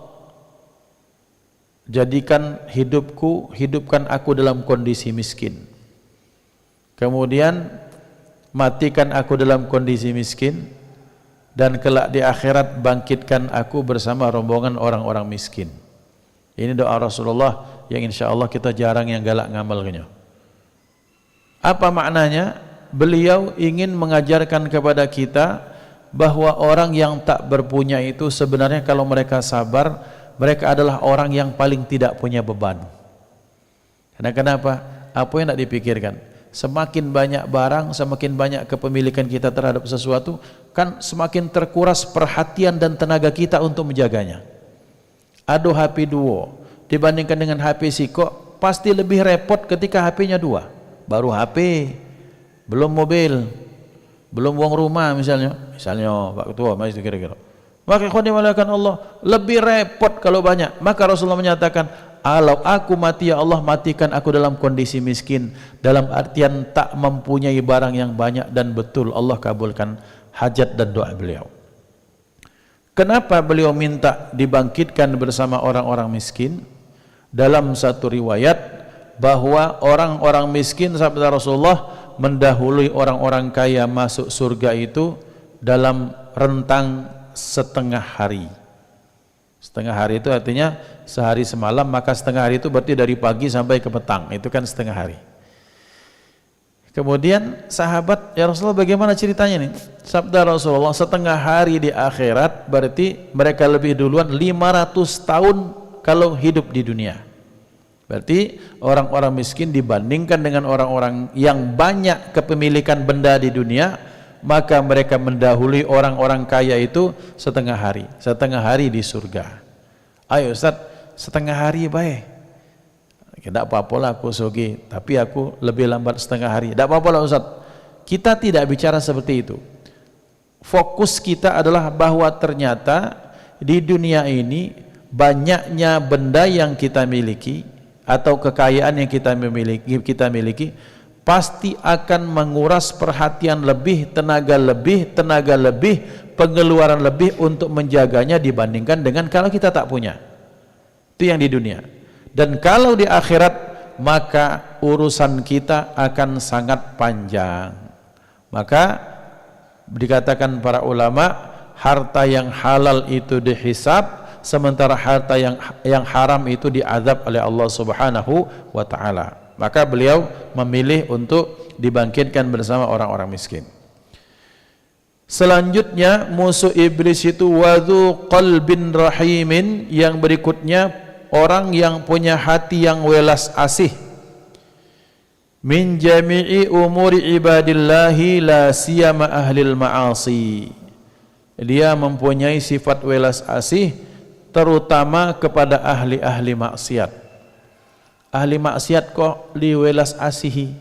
jadikan hidupkan aku dalam kondisi miskin. Kemudian matikan aku dalam kondisi miskin, dan kelak di akhirat bangkitkan aku bersama rombongan orang-orang miskin. Ini doa Rasulullah yang insyaallah kita jarang yang galak ngamalnya. Apa maknanya? Beliau ingin mengajarkan kepada kita bahwa orang yang tak berpunya itu sebenarnya kalau mereka sabar, mereka adalah orang yang paling tidak punya beban. Karena kenapa? Apa yang tak dipikirkan? Semakin banyak barang, semakin banyak kepemilikan kita terhadap sesuatu, kan semakin terkuras perhatian dan tenaga kita untuk menjaganya. Ada HP duo dibandingkan dengan HP Siko, pasti lebih repot ketika HP-nya dua. Baru HP, belum mobil, belum uang rumah misalnya Pak Ketua, masih kira-kira. Maka ikhwan dimulakan Allah, lebih repot kalau banyak. Maka Rasulullah menyatakan, kalau aku mati ya Allah, matikan aku dalam kondisi miskin, dalam artian tak mempunyai barang yang banyak, dan betul Allah kabulkan hajat dan doa beliau. Kenapa beliau minta dibangkitkan bersama orang-orang miskin? Dalam satu riwayat bahwa orang-orang miskin, sabda Rasulullah, mendahului orang-orang kaya masuk surga itu dalam rentang setengah hari. Setengah hari itu artinya sehari semalam, maka setengah hari itu berarti dari pagi sampai ke petang, itu kan setengah hari. Kemudian sahabat, ya Rasulullah bagaimana ceritanya nih? Sabda Rasulullah, setengah hari di akhirat berarti mereka lebih duluan 500 tahun kalau hidup di dunia. Berarti orang-orang miskin dibandingkan dengan orang-orang yang banyak kepemilikan benda di dunia, maka mereka mendahului orang-orang kaya itu setengah hari di surga. Ayo Ustaz, setengah hari baik. Tidak apa-apa lah aku sogi, tapi aku lebih lambat setengah hari. Tidak apa-apa lah Ustaz. Kita tidak bicara seperti itu. Fokus kita adalah bahwa ternyata di dunia ini banyaknya benda yang kita miliki atau kekayaan yang kita miliki pasti akan menguras perhatian lebih, tenaga lebih, pengeluaran lebih untuk menjaganya dibandingkan dengan kalau kita tak punya. Itu yang di dunia. Dan kalau di akhirat, maka urusan kita akan sangat panjang. Maka dikatakan para ulama, harta yang halal itu dihisab, sementara harta yang haram itu diazab oleh Allah Subhanahu wa taala. Maka beliau memilih untuk dibangkitkan bersama orang-orang miskin. Selanjutnya musuh iblis itu wadhu qalbin rahimin, yang berikutnya orang yang punya hati yang welas asih. Min jami'i umuri ibadillahi la siyama ahlil ma'asi. Dia mempunyai sifat welas asih terutama kepada ahli-ahli maksiat. Ahli maksiat kok diwelas asihi.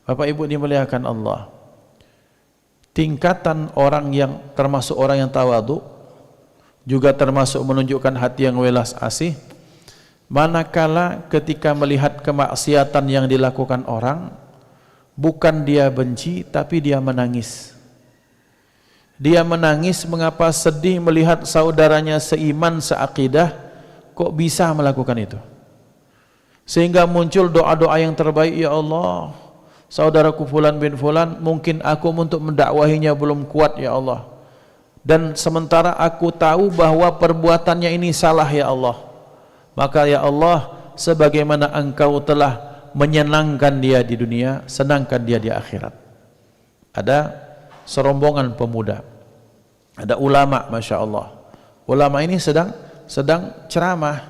Bapak Ibu dimuliakan Allah, tingkatan orang yang termasuk orang yang tawadu juga termasuk menunjukkan hati yang welas asih, manakala ketika melihat kemaksiatan yang dilakukan orang, bukan dia benci tapi dia menangis. Dia menangis mengapa? Sedih melihat saudaranya seiman, seakidah kok bisa melakukan itu. Sehingga muncul doa-doa yang terbaik, ya Allah, saudaraku fulan bin fulan, mungkin aku untuk mendakwahinya belum kuat ya Allah. Dan sementara aku tahu bahwa perbuatannya ini salah ya Allah. Maka ya Allah, sebagaimana Engkau telah menyenangkan dia di dunia, senangkan dia di akhirat. Ada serombongan pemuda, ada ulama, masya Allah. Ulama ini sedang ceramah,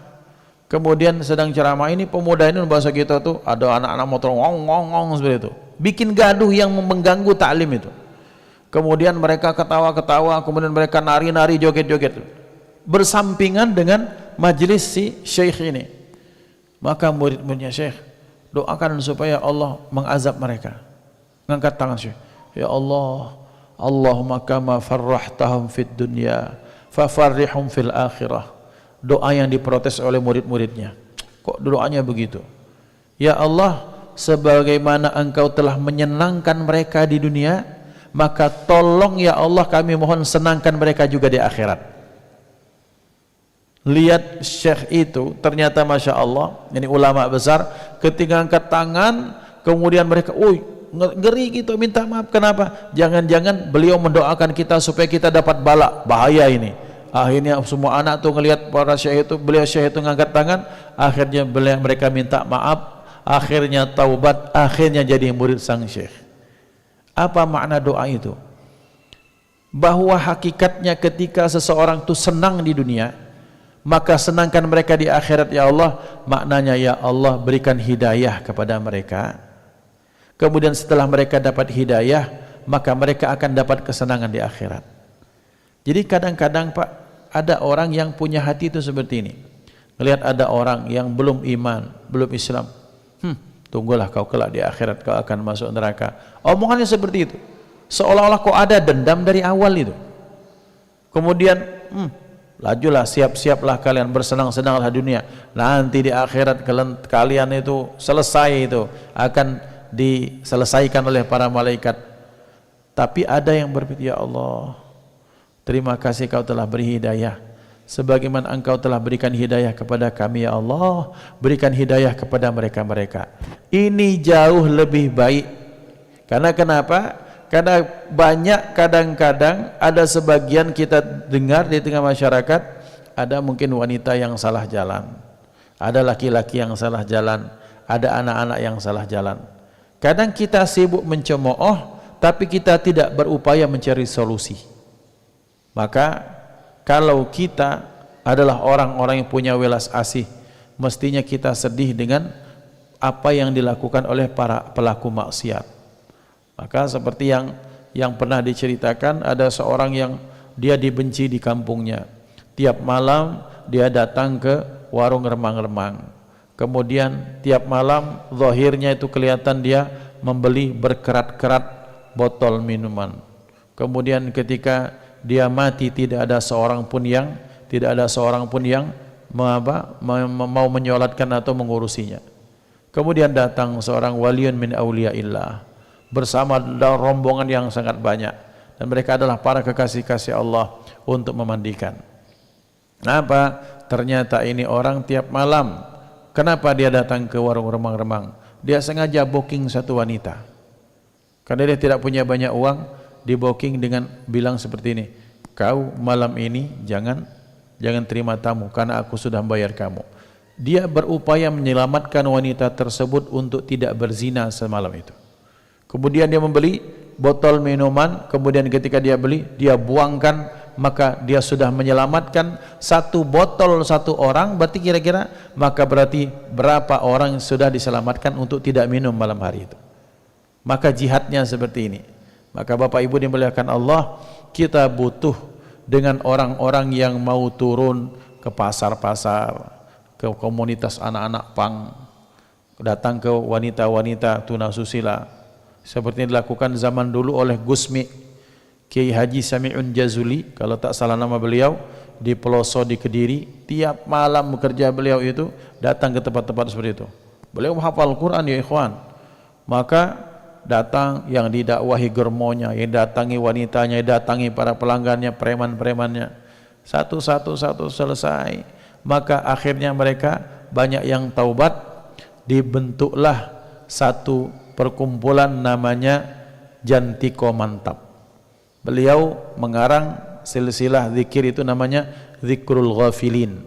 Kemudian sedang ceramah ini pemuda ini bahasa kita tuh ada anak-anak motor ngong seperti itu. Bikin gaduh yang mengganggu taklim itu. Kemudian mereka ketawa-ketawa, kemudian mereka nari-nari, joget-joget. Bersampingan dengan majelis si syekh ini. Maka murid-muridnya syekh doakan supaya Allah mengazab mereka. Ngangkat tangan syekh. Ya Allah, Allahumma kama farrahtahum fid dunya fafarrihum fil akhirah. Doa yang diprotes oleh murid-muridnya. Kok doanya begitu? Ya Allah, sebagaimana engkau telah menyenangkan mereka di dunia, maka tolong ya Allah kami mohon senangkan mereka juga di akhirat. Lihat syekh itu ternyata Masya Allah, ini ulama besar, ketika angkat tangan kemudian mereka ngeri gitu, minta maaf. Kenapa? Jangan-jangan beliau mendoakan kita supaya kita dapat bala, bahaya ini. Akhirnya semua anak tuh ngelihat para syekh itu, beliau syekh itu ngangkat tangan, akhirnya mereka minta maaf, akhirnya taubat, akhirnya jadi murid sang syekh. Apa makna doa itu? Bahwa hakikatnya ketika seseorang itu senang di dunia, maka senangkan mereka di akhirat ya Allah. Maknanya ya Allah berikan hidayah kepada mereka. Kemudian setelah mereka dapat hidayah, maka mereka akan dapat kesenangan di akhirat. Jadi kadang-kadang Pak, ada orang yang punya hati itu seperti ini. Melihat ada orang yang belum iman, belum Islam. Tunggulah kau kelak di akhirat kau akan masuk neraka. Omongannya seperti itu. Seolah-olah kau ada dendam dari awal itu. Kemudian, lajulah, siap-siaplah kalian, bersenang-senanglah dunia. Nanti di akhirat kalian itu selesai itu, akan diselesaikan oleh para malaikat. Tapi ada yang berpikir, ya Allah, terima kasih kau telah beri hidayah. Sebagaimana engkau telah berikan hidayah kepada kami ya Allah, berikan hidayah kepada mereka-mereka. Ini jauh lebih baik. Karena kenapa? Karena banyak kadang-kadang ada sebagian kita dengar di tengah masyarakat, ada mungkin wanita yang salah jalan, ada laki-laki yang salah jalan, ada anak-anak yang salah jalan. Kadang kita sibuk mencemooh, tapi kita tidak berupaya mencari solusi. Maka kalau kita adalah orang-orang yang punya welas asih, mestinya kita sedih dengan apa yang dilakukan oleh para pelaku maksiat. Maka seperti yang pernah diceritakan, ada seorang yang dia dibenci di kampungnya. Tiap malam dia datang ke warung remang-remang. Kemudian tiap malam zahirnya itu kelihatan dia membeli berkerat-kerat botol minuman. Kemudian ketika dia mati tidak ada seorang pun yang mau menyolatkan atau mengurusinya. Kemudian datang seorang waliun min auliyaillah bersama rombongan yang sangat banyak, dan mereka adalah para kekasih-kasih Allah untuk memandikan. Kenapa? Ternyata ini orang tiap malam, kenapa dia datang ke warung remang-remang? Dia sengaja booking satu wanita. Karena dia tidak punya banyak uang, di booking dengan bilang seperti ini, kau malam ini jangan terima tamu karena aku sudah bayar kamu. Dia berupaya menyelamatkan wanita tersebut untuk tidak berzina semalam itu. Kemudian dia membeli botol minuman, kemudian ketika dia beli, dia buangkan, maka dia sudah menyelamatkan satu botol satu orang. Berarti kira-kira maka berarti berapa orang yang sudah diselamatkan untuk tidak minum malam hari itu. Maka jihadnya seperti ini. Maka Bapak Ibu dimuliakan Allah, kita butuh dengan orang-orang yang mau turun ke pasar-pasar, ke komunitas anak-anak pang, datang ke wanita-wanita tunasusila, seperti yang dilakukan zaman dulu oleh Gusmi Kiai Haji Sami'un Jazuli, kalau tak salah nama beliau, di Peloso di Kediri. Tiap malam bekerja beliau itu datang ke tempat-tempat seperti itu. Beliau menghafal Quran ya ikhwan. Maka datang yang didakwahi germonya, yang datangi wanitanya, yang datangi para pelanggannya, preman-premannya, satu-satu selesai. Maka akhirnya mereka banyak yang taubat. Dibentuklah satu perkumpulan namanya Jantiko Mantap. Beliau mengarang silsilah zikir itu namanya Zikrul Ghafilin,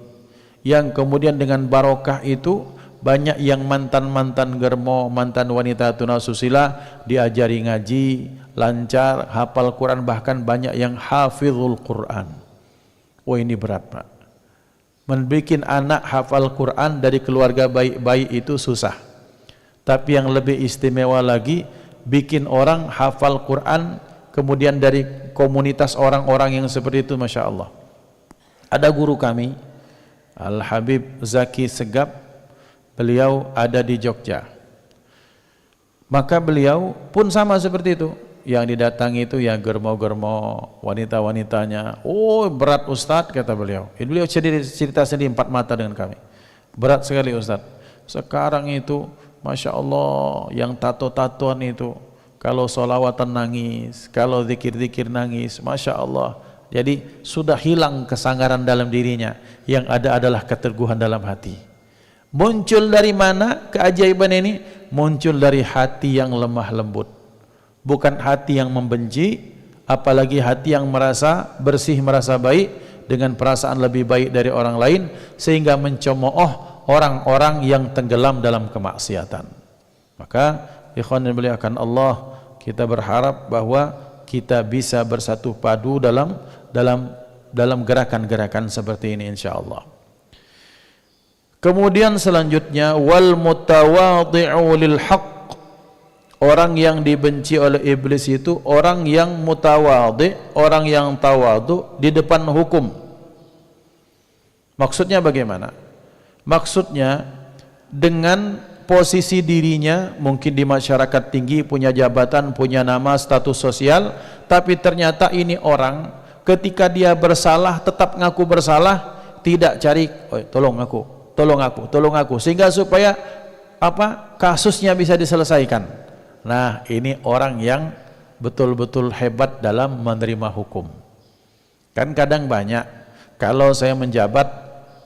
yang kemudian dengan barokah itu banyak yang mantan-mantan germo, mantan wanita tunasusila diajari ngaji, lancar, hafal Quran, bahkan banyak yang hafizul Quran. Wah ini berat Pak. Membikin anak hafal Quran dari keluarga baik-baik itu susah. Tapi yang lebih istimewa lagi, bikin orang hafal Quran kemudian dari komunitas orang-orang yang seperti itu, Masya Allah. Ada guru kami, Al-Habib Zaki Segap, beliau ada di Jogja. Maka beliau pun sama seperti itu. Yang didatangi itu ya germo-germo, wanita-wanitanya. Oh berat Ustadz, kata beliau. Beliau cerita sendiri 4 mata dengan kami. Berat sekali Ustadz. Sekarang itu Masya Allah, yang tato-tatoan itu, kalau sholawatan nangis, kalau zikir-zikir nangis, Masya Allah. Jadi sudah hilang kesangaran dalam dirinya, yang ada adalah keteguhan dalam hati. Muncul dari mana keajaiban ini? Muncul dari hati yang lemah lembut, bukan hati yang membenci, apalagi hati yang merasa bersih, merasa baik, dengan perasaan lebih baik dari orang lain, sehingga mencemooh orang-orang yang tenggelam dalam kemaksiatan. Maka ikhwan yang dimuliakan Allah, kita berharap bahwa kita bisa bersatu padu dalam gerakan-gerakan seperti ini insyaallah. Kemudian selanjutnya, wal mutawadhi'u lil haqq. Orang yang dibenci oleh iblis itu orang yang mutawadhi, orang yang tawadu di depan hukum. Maksudnya bagaimana? Maksudnya dengan posisi dirinya mungkin di masyarakat tinggi, punya jabatan, punya nama, status sosial, tapi ternyata ini orang ketika dia bersalah tetap ngaku bersalah, tidak cari tolong aku, sehingga supaya kasusnya bisa diselesaikan. Nah, ini orang yang betul-betul hebat dalam menerima hukum. Kan kadang banyak kalau saya menjabat,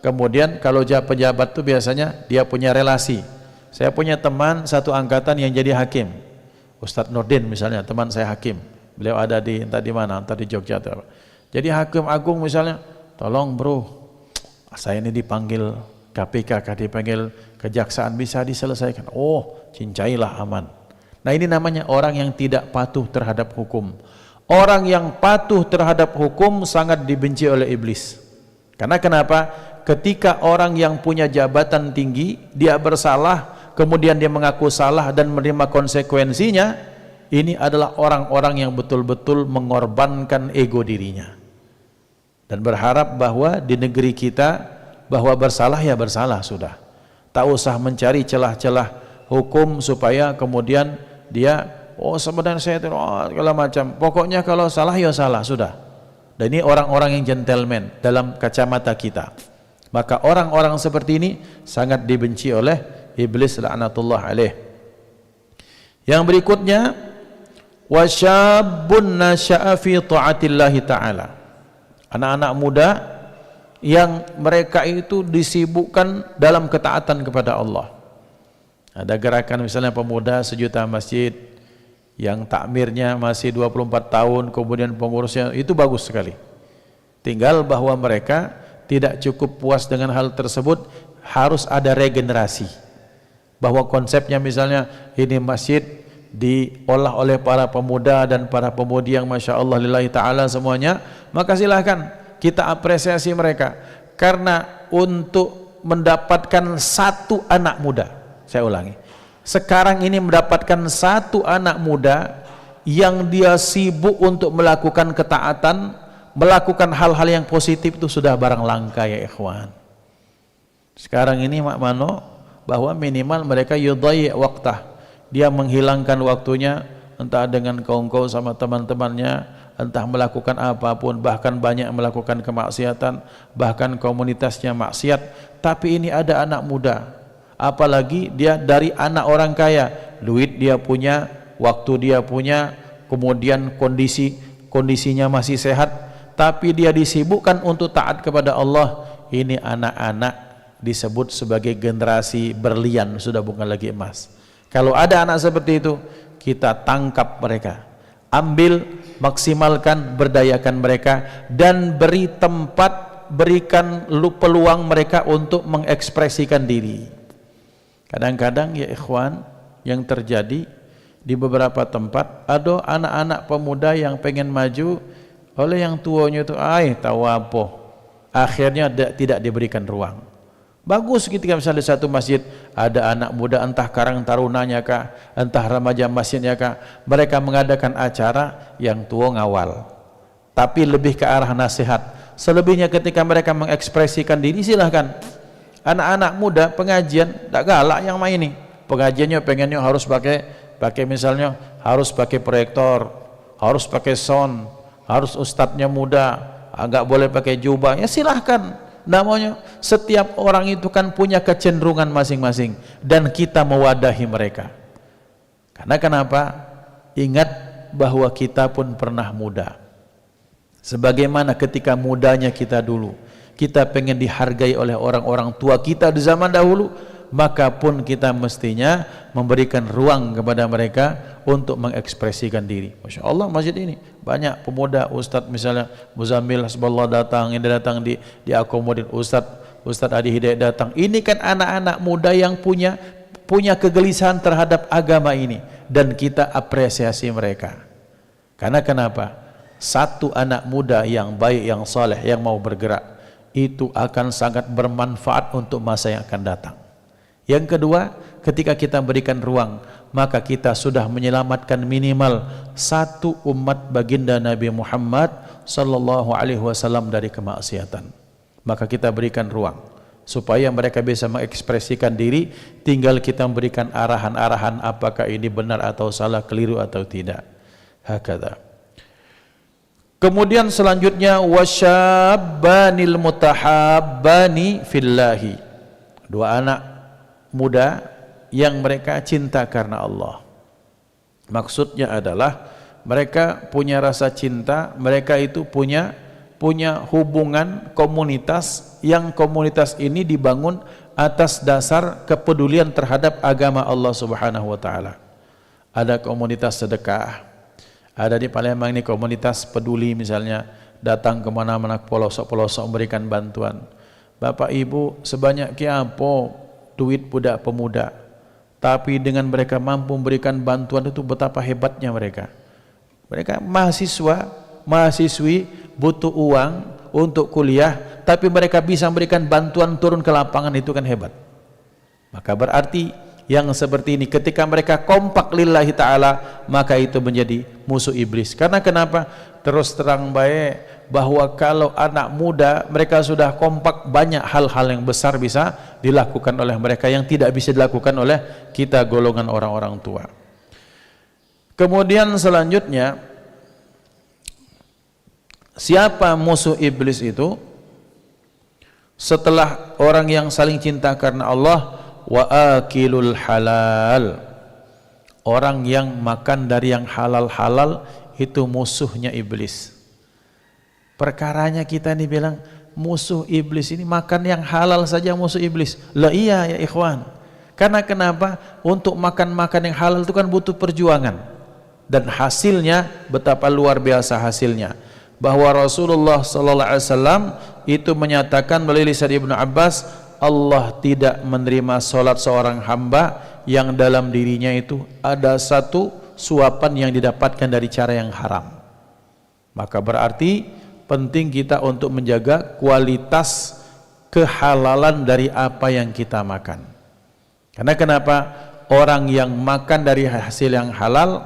kemudian kalau pejabat itu biasanya dia punya relasi. Saya punya teman satu angkatan yang jadi hakim, Ustadz Nurdin misalnya, teman saya hakim. Beliau ada di entah di mana, entah di Jogja atau apa. Jadi hakim agung misalnya, tolong bro, saya ini dipanggil KPK, dipanggil kejaksaan, bisa diselesaikan. Oh, cincailah aman. Nah, ini namanya orang yang tidak patuh terhadap hukum. Orang yang patuh terhadap hukum sangat dibenci oleh iblis. Karena kenapa? Ketika orang yang punya jabatan tinggi, dia bersalah, kemudian dia mengaku salah dan menerima konsekuensinya, ini adalah orang-orang yang betul-betul mengorbankan ego dirinya. Dan berharap bahwa di negeri kita, bahwa bersalah ya bersalah sudah. Tak usah mencari celah-celah hukum supaya kemudian dia sebenarnya saya itu segala macam. Pokoknya kalau salah ya salah sudah. Dan ini orang-orang yang gentleman dalam kacamata kita. Maka orang-orang seperti ini sangat dibenci oleh iblis laknatullah alaih. Yang berikutnya, wasyabun nasya'a fi ta'atillahi ta'ala. Anak-anak muda yang mereka itu disibukkan dalam ketaatan kepada Allah. Ada gerakan misalnya pemuda sejuta masjid yang takmirnya masih 24 tahun, kemudian pengurusnya, itu bagus sekali. Tinggal bahwa mereka tidak cukup puas dengan hal tersebut, harus ada regenerasi. Bahwa konsepnya misalnya ini masjid diolah oleh para pemuda dan para pemudi yang Masya Allah lillahi ta'ala semuanya, maka silahkan kita apresiasi mereka. Karena untuk mendapatkan satu anak muda, saya ulangi, sekarang ini mendapatkan satu anak muda yang dia sibuk untuk melakukan ketaatan, melakukan hal-hal yang positif, itu sudah barang langka ya ikhwan. Sekarang ini mak mano bahwa minimal mereka yudai waktah, dia menghilangkan waktunya entah dengan kongko sama teman-temannya, entah melakukan apapun, bahkan banyak melakukan kemaksiatan, bahkan komunitasnya maksiat. Tapi ini ada anak muda, apalagi dia dari anak orang kaya, duit dia punya, waktu dia punya, kemudian kondisinya masih sehat, tapi dia disibukkan untuk taat kepada Allah. Ini anak-anak disebut sebagai generasi berlian, sudah bukan lagi emas. Kalau ada anak seperti itu, kita tangkap mereka, ambil, maksimalkan, berdayakan mereka, dan beri tempat, berikan peluang mereka untuk mengekspresikan diri. Kadang-kadang ya ikhwan, yang terjadi di beberapa tempat, ada anak-anak pemuda yang pengen maju, oleh yang tuanya itu tahu apa, akhirnya tidak diberikan ruang. Bagus ketika misalnya di satu masjid ada anak muda, entah karang tarunanya kah, entah remaja masjidnya kah, mereka mengadakan acara yang tua ngawal, tapi lebih ke arah nasihat. Selebihnya ketika mereka mengekspresikan diri, silahkan. Anak-anak muda pengajian tak galak yang main ini. Pengajiannya pengennya harus pakai misalnya harus pakai proyektor, harus pakai sound, harus ustadznya muda, agak boleh pakai jubah. Ya silahkan. Namanya setiap orang itu kan punya kecenderungan masing-masing dan kita mewadahi mereka. Karena kenapa? Ingat bahwa kita pun pernah muda. Sebagaimana ketika mudanya kita dulu, kita pengen dihargai oleh orang-orang tua kita di zaman dahulu, maka pun kita mestinya memberikan ruang kepada mereka untuk mengekspresikan diri. Masya Allah, masjid ini banyak pemuda, Ustadz misalnya Muzamil Hasballah datang, ini datang diakomodir, Ustadz Adi Hidayat datang. Ini kan anak-anak muda yang punya kegelisahan terhadap agama ini, dan kita apresiasi mereka. Karena kenapa? Satu anak muda yang baik, yang saleh, yang mau bergerak, itu akan sangat bermanfaat untuk masa yang akan datang. Yang kedua, ketika kita berikan ruang, maka kita sudah menyelamatkan minimal satu umat baginda Nabi Muhammad sallallahu alaihi wasallam dari kemaksiatan. Maka kita berikan ruang supaya mereka bisa mengekspresikan diri, tinggal kita memberikan arahan-arahan apakah ini benar atau salah, keliru atau tidak. Hakadha. Kemudian selanjutnya wasyabbanil mutahabbani fillahi. Dua anak muda yang mereka cinta karena Allah. Maksudnya adalah mereka punya rasa cinta, mereka itu punya hubungan komunitas, yang komunitas ini dibangun atas dasar kepedulian terhadap agama Allah Subhanahu wa taala. Ada komunitas sedekah, ada di Palembang ini komunitas peduli misalnya, datang ke mana-mana pelosok-pelosok memberikan bantuan. Bapak Ibu sebanyak kiapo duit budak pemuda, tapi dengan mereka mampu memberikan bantuan itu betapa hebatnya mereka. Mereka mahasiswi butuh uang untuk kuliah, tapi mereka bisa memberikan bantuan turun ke lapangan, itu kan hebat. Maka berarti yang seperti ini ketika mereka kompak lillahi ta'ala, maka itu menjadi musuh iblis. Karena kenapa? Terus terang baik bahwa kalau anak muda mereka sudah kompak, banyak hal-hal yang besar bisa dilakukan oleh mereka yang tidak bisa dilakukan oleh kita golongan orang-orang tua. Kemudian selanjutnya, siapa musuh iblis itu? Setelah orang yang saling cinta karena Allah, wa akilul halal, orang yang makan dari yang halal-halal, itu musuhnya iblis. Perkaranya kita ini bilang musuh iblis ini makan yang halal saja musuh iblis. Lah iya ya ikhwan. Karena kenapa? Untuk makan-makan yang halal itu kan butuh perjuangan, dan hasilnya betapa luar biasa hasilnya. Bahwa Rasulullah sallallahu alaihi wasallam itu menyatakan melalui lisan Ibnu Abbas, Allah tidak menerima salat seorang hamba yang dalam dirinya itu ada satu suapan yang didapatkan dari cara yang haram. Maka berarti penting kita untuk menjaga kualitas kehalalan dari apa yang kita makan. Karena kenapa? Orang yang makan dari hasil yang halal,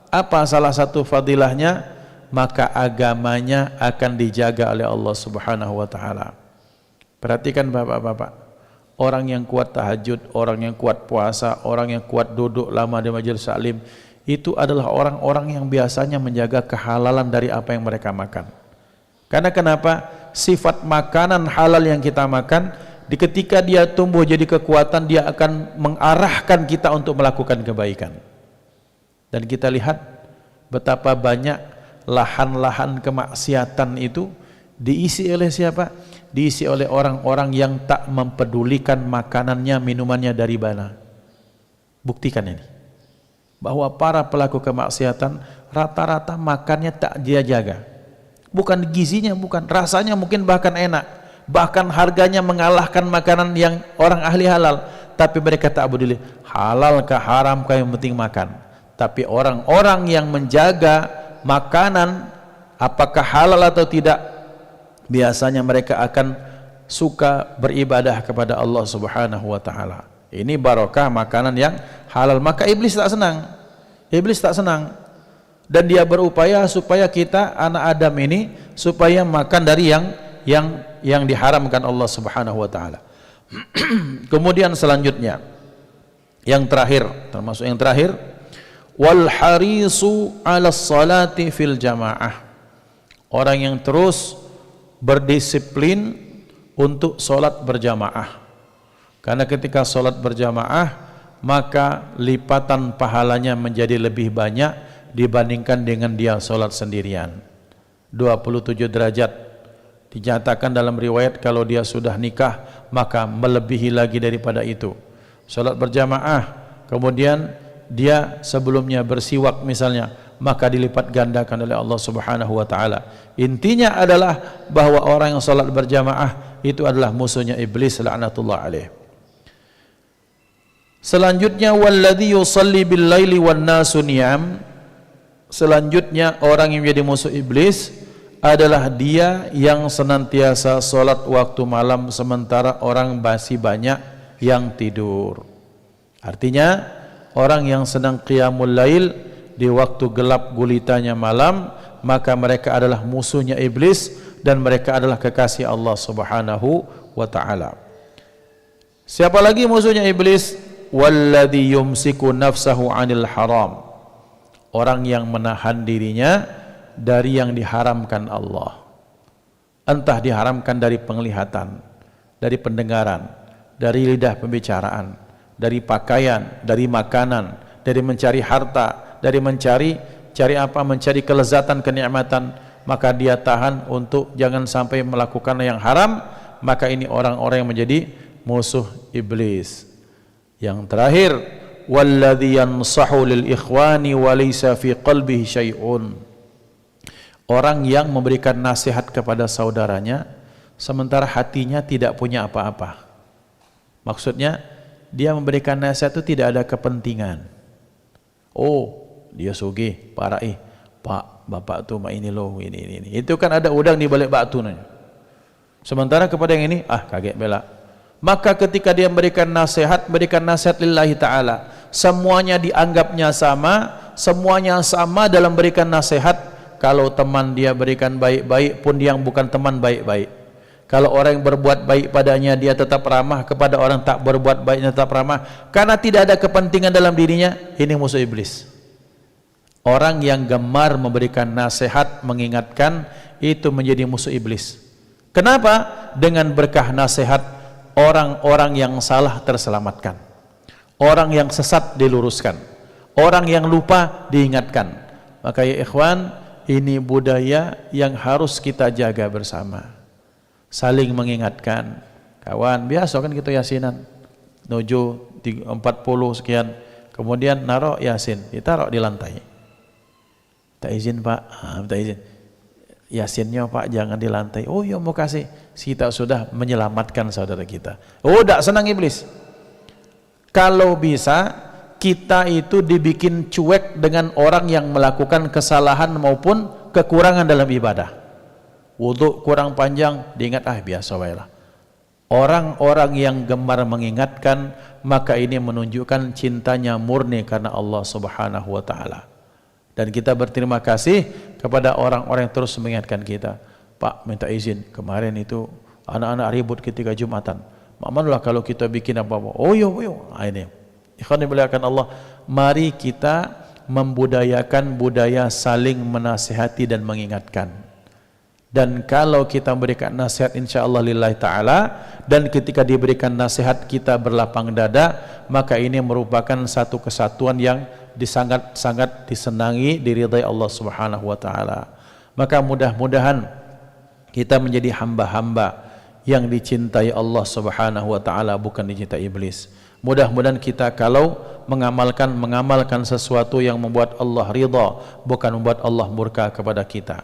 apa salah satu fadilahnya? Maka agamanya akan dijaga oleh Allah Subhanahu wa taala. Perhatikan bapak-bapak, orang yang kuat tahajud, orang yang kuat puasa, orang yang kuat duduk lama di majelis taklim, itu adalah orang-orang yang biasanya menjaga kehalalan dari apa yang mereka makan. Karena kenapa? Sifat makanan halal yang kita makan, ketika dia tumbuh jadi kekuatan, dia akan mengarahkan kita untuk melakukan kebaikan. Dan kita lihat betapa banyak lahan-lahan kemaksiatan itu diisi oleh siapa? Diisi oleh orang-orang yang tak mempedulikan makanannya, minumannya dari mana. Buktikan ini, bahwa para pelaku kemaksiatan rata-rata makannya tak dia jaga. Bukan gizinya, bukan rasanya, mungkin bahkan enak, bahkan harganya mengalahkan makanan yang orang ahli halal, tapi mereka tak peduli halal kah haram kah, yang penting makan. Tapi orang-orang yang menjaga makanan apakah halal atau tidak, biasanya mereka akan suka beribadah kepada Allah Subhanahu wa taala. Ini barokah makanan yang halal, maka iblis tak senang. Iblis tak senang. Dan dia berupaya supaya kita anak Adam ini supaya makan dari yang diharamkan Allah Subhanahu wa taala. Kemudian selanjutnya yang terakhir, termasuk yang terakhir, wal harisu 'ala sholati fil jamaah. Orang yang terus berdisiplin untuk sholat berjamaah. Karena ketika sholat berjamaah, maka lipatan pahalanya menjadi lebih banyak dibandingkan dengan dia sholat sendirian. 27 derajat. Dinyatakan dalam riwayat kalau dia sudah nikah, maka melebihi lagi daripada itu. Sholat berjamaah, kemudian dia sebelumnya bersiwak misalnya, maka dilipat gandakan oleh Allah Subhanahu wa taala. Intinya adalah bahwa orang yang salat berjamaah itu adalah musuhnya iblis laknatullah alaih. Selanjutnya walladzi yusalli bil laili wan nasu niyam. Selanjutnya orang yang menjadi musuh iblis adalah dia yang senantiasa salat waktu malam sementara orang masih banyak yang tidur. Artinya orang yang sedang qiyamul lail di waktu gelap gulitanya malam, maka mereka adalah musuhnya iblis dan mereka adalah kekasih Allah Subhanahu wa taala. Siapa lagi musuhnya iblis? Walladzi yumsiku nafsahu 'anil haram. Orang yang menahan dirinya dari yang diharamkan Allah. Entah diharamkan dari penglihatan, dari pendengaran, dari lidah pembicaraan, dari pakaian, dari makanan, dari mencari harta, dari mencari kelezatan, kenikmatan, maka dia tahan untuk jangan sampai melakukan yang haram. Maka ini orang-orang yang menjadi musuh iblis. Yang terakhir, walladzi yansahu lil ikhwani wa laysa fi qalbihi syai'un. Orang yang memberikan nasihat kepada saudaranya sementara hatinya tidak punya apa-apa. Maksudnya dia memberikan nasihat itu tidak ada kepentingan. Oh, dia sugih, parah Pak, bapak tu mak ini loh, ini. Itu kan ada udang di balik batu nanya. Sementara kepada yang ini, kaget bela. Maka ketika dia memberikan nasihat lillahi ta'ala, semuanya dianggapnya semuanya sama dalam berikan nasihat. Kalau teman dia berikan baik-baik pun dia yang bukan teman baik-baik. Kalau orang yang berbuat baik padanya dia tetap ramah, kepada orang tak berbuat baiknya tetap ramah, karena tidak ada kepentingan dalam dirinya. Ini musuh iblis. Orang yang gemar memberikan nasihat, mengingatkan, itu menjadi musuh iblis. Kenapa? Dengan berkah nasihat, orang-orang yang salah terselamatkan, orang yang sesat diluruskan, orang yang lupa diingatkan. Maka ya ikhwan, ini budaya yang harus kita jaga bersama. Saling mengingatkan. Kawan, biasa kan kita yasinan 40 sekian, kemudian naruh yasin, ditaruh di lantai. Tak izin Pak, tak izin. Yasinnya Pak jangan di lantai. Oh ya mau kasih. Kita sudah menyelamatkan saudara kita. Oh tak senang iblis. Kalau bisa kita itu dibikin cuek dengan orang yang melakukan kesalahan maupun kekurangan dalam ibadah. Wudhu kurang panjang, diingat biasa waelah. Orang-orang yang gemar mengingatkan, maka ini menunjukkan cintanya murni karena Allah Subhanahu wa taala. Dan kita berterima kasih kepada orang-orang yang terus mengingatkan kita. Pak, minta izin, kemarin itu anak-anak ribut ketika Jumatan. Makmanulah kalau kita bikin apa-apa. Oh yo. Ini. Ikhwan dimuliakan Allah, mari kita membudayakan budaya saling menasihati dan mengingatkan. Dan kalau kita memberikan nasihat insyaallah lillahi ta'ala, dan ketika diberikan nasihat kita berlapang dada, maka ini merupakan satu kesatuan yang sangat disenangi, diridai Allah Subhanahu wa taala. Maka mudah-mudahan kita menjadi hamba-hamba yang dicintai Allah Subhanahu wa taala, bukan dicintai iblis. Mudah-mudahan kita kalau mengamalkan sesuatu yang membuat Allah ridha, bukan membuat Allah murka kepada kita.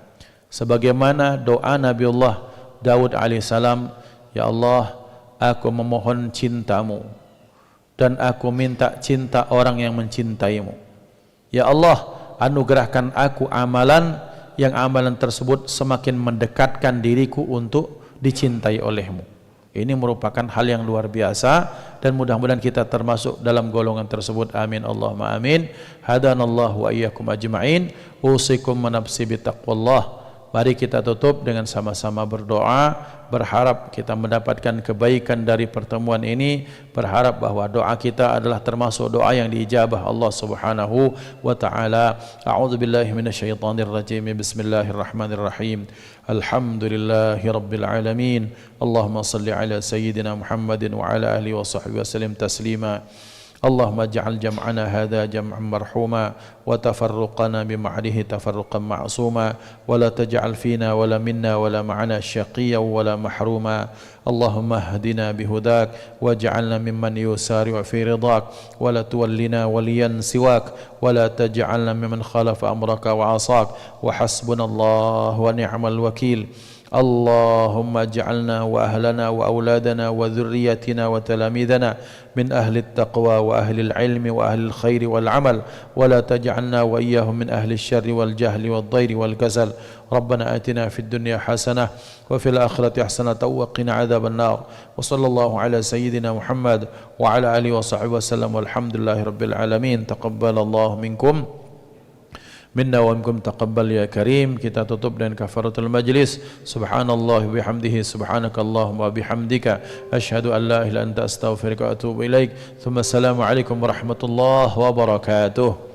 Sebagaimana doa Nabiullah Daud alaihissalam, ya Allah, aku memohon cintamu dan aku minta cinta orang yang mencintaimu. Ya Allah, anugerahkan aku amalan yang amalan tersebut semakin mendekatkan diriku untuk dicintai olehmu. Ini merupakan hal yang luar biasa dan mudah-mudahan kita termasuk dalam golongan tersebut. Amin Allahumma amin. Hadanallahu wa iyyakum ajma'in. Usikum wa nafsi bitaqwallah. Mari kita tutup dengan sama-sama berdoa, berharap kita mendapatkan kebaikan dari pertemuan ini, berharap bahwa doa kita adalah termasuk doa yang diijabah Allah Subhanahu wa taala. A'udzubillahi minasyaitonir rajim. Bismillahirrahmanirrahim. Alhamdulillahi rabbil alamin. Allahumma shalli ala sayyidina Muhammadin wa ala alihi wa sahbihi wasallim taslima. اللهم اجعل جمعنا هذا جمعا مرحوما وتفرقنا بمعره تفرقا معصوما ولا تجعل فينا ولا منا ولا معنا شقيا ولا محروما اللهم اهدنا بهداك واجعلنا ممن يسارع في رضاك ولا تولنا وليا سواك ولا تجعلنا ممن خالف أمرك وعصاك وحسبنا الله ونعم الوكيل اللهم اجعلنا وأهلنا وأولادنا وذريتنا وتلاميذنا من أهل التقوى وأهل العلم وأهل الخير والعمل ولا تجعلنا وإياهم من أهل الشر والجهل والضير والكسل ربنا آتنا في الدنيا حسنة وفي الآخرة حسنة وقنا عذاب النار وصلى الله على سيدنا محمد وعلى آله وصحبه وسلم والحمد لله رب العالمين. تقبل الله منكم minna wa minkum taqabbal ya karim. Kita tutup dengan kafaratul majlis. Subhanallah bihamdihi subhanakallahumma bihamdika asyhadu an la ilaha illa anta astaghfiruka wa atubu ilaik. Tsumma assalamu alaikum warahmatullahi wabarakatuh.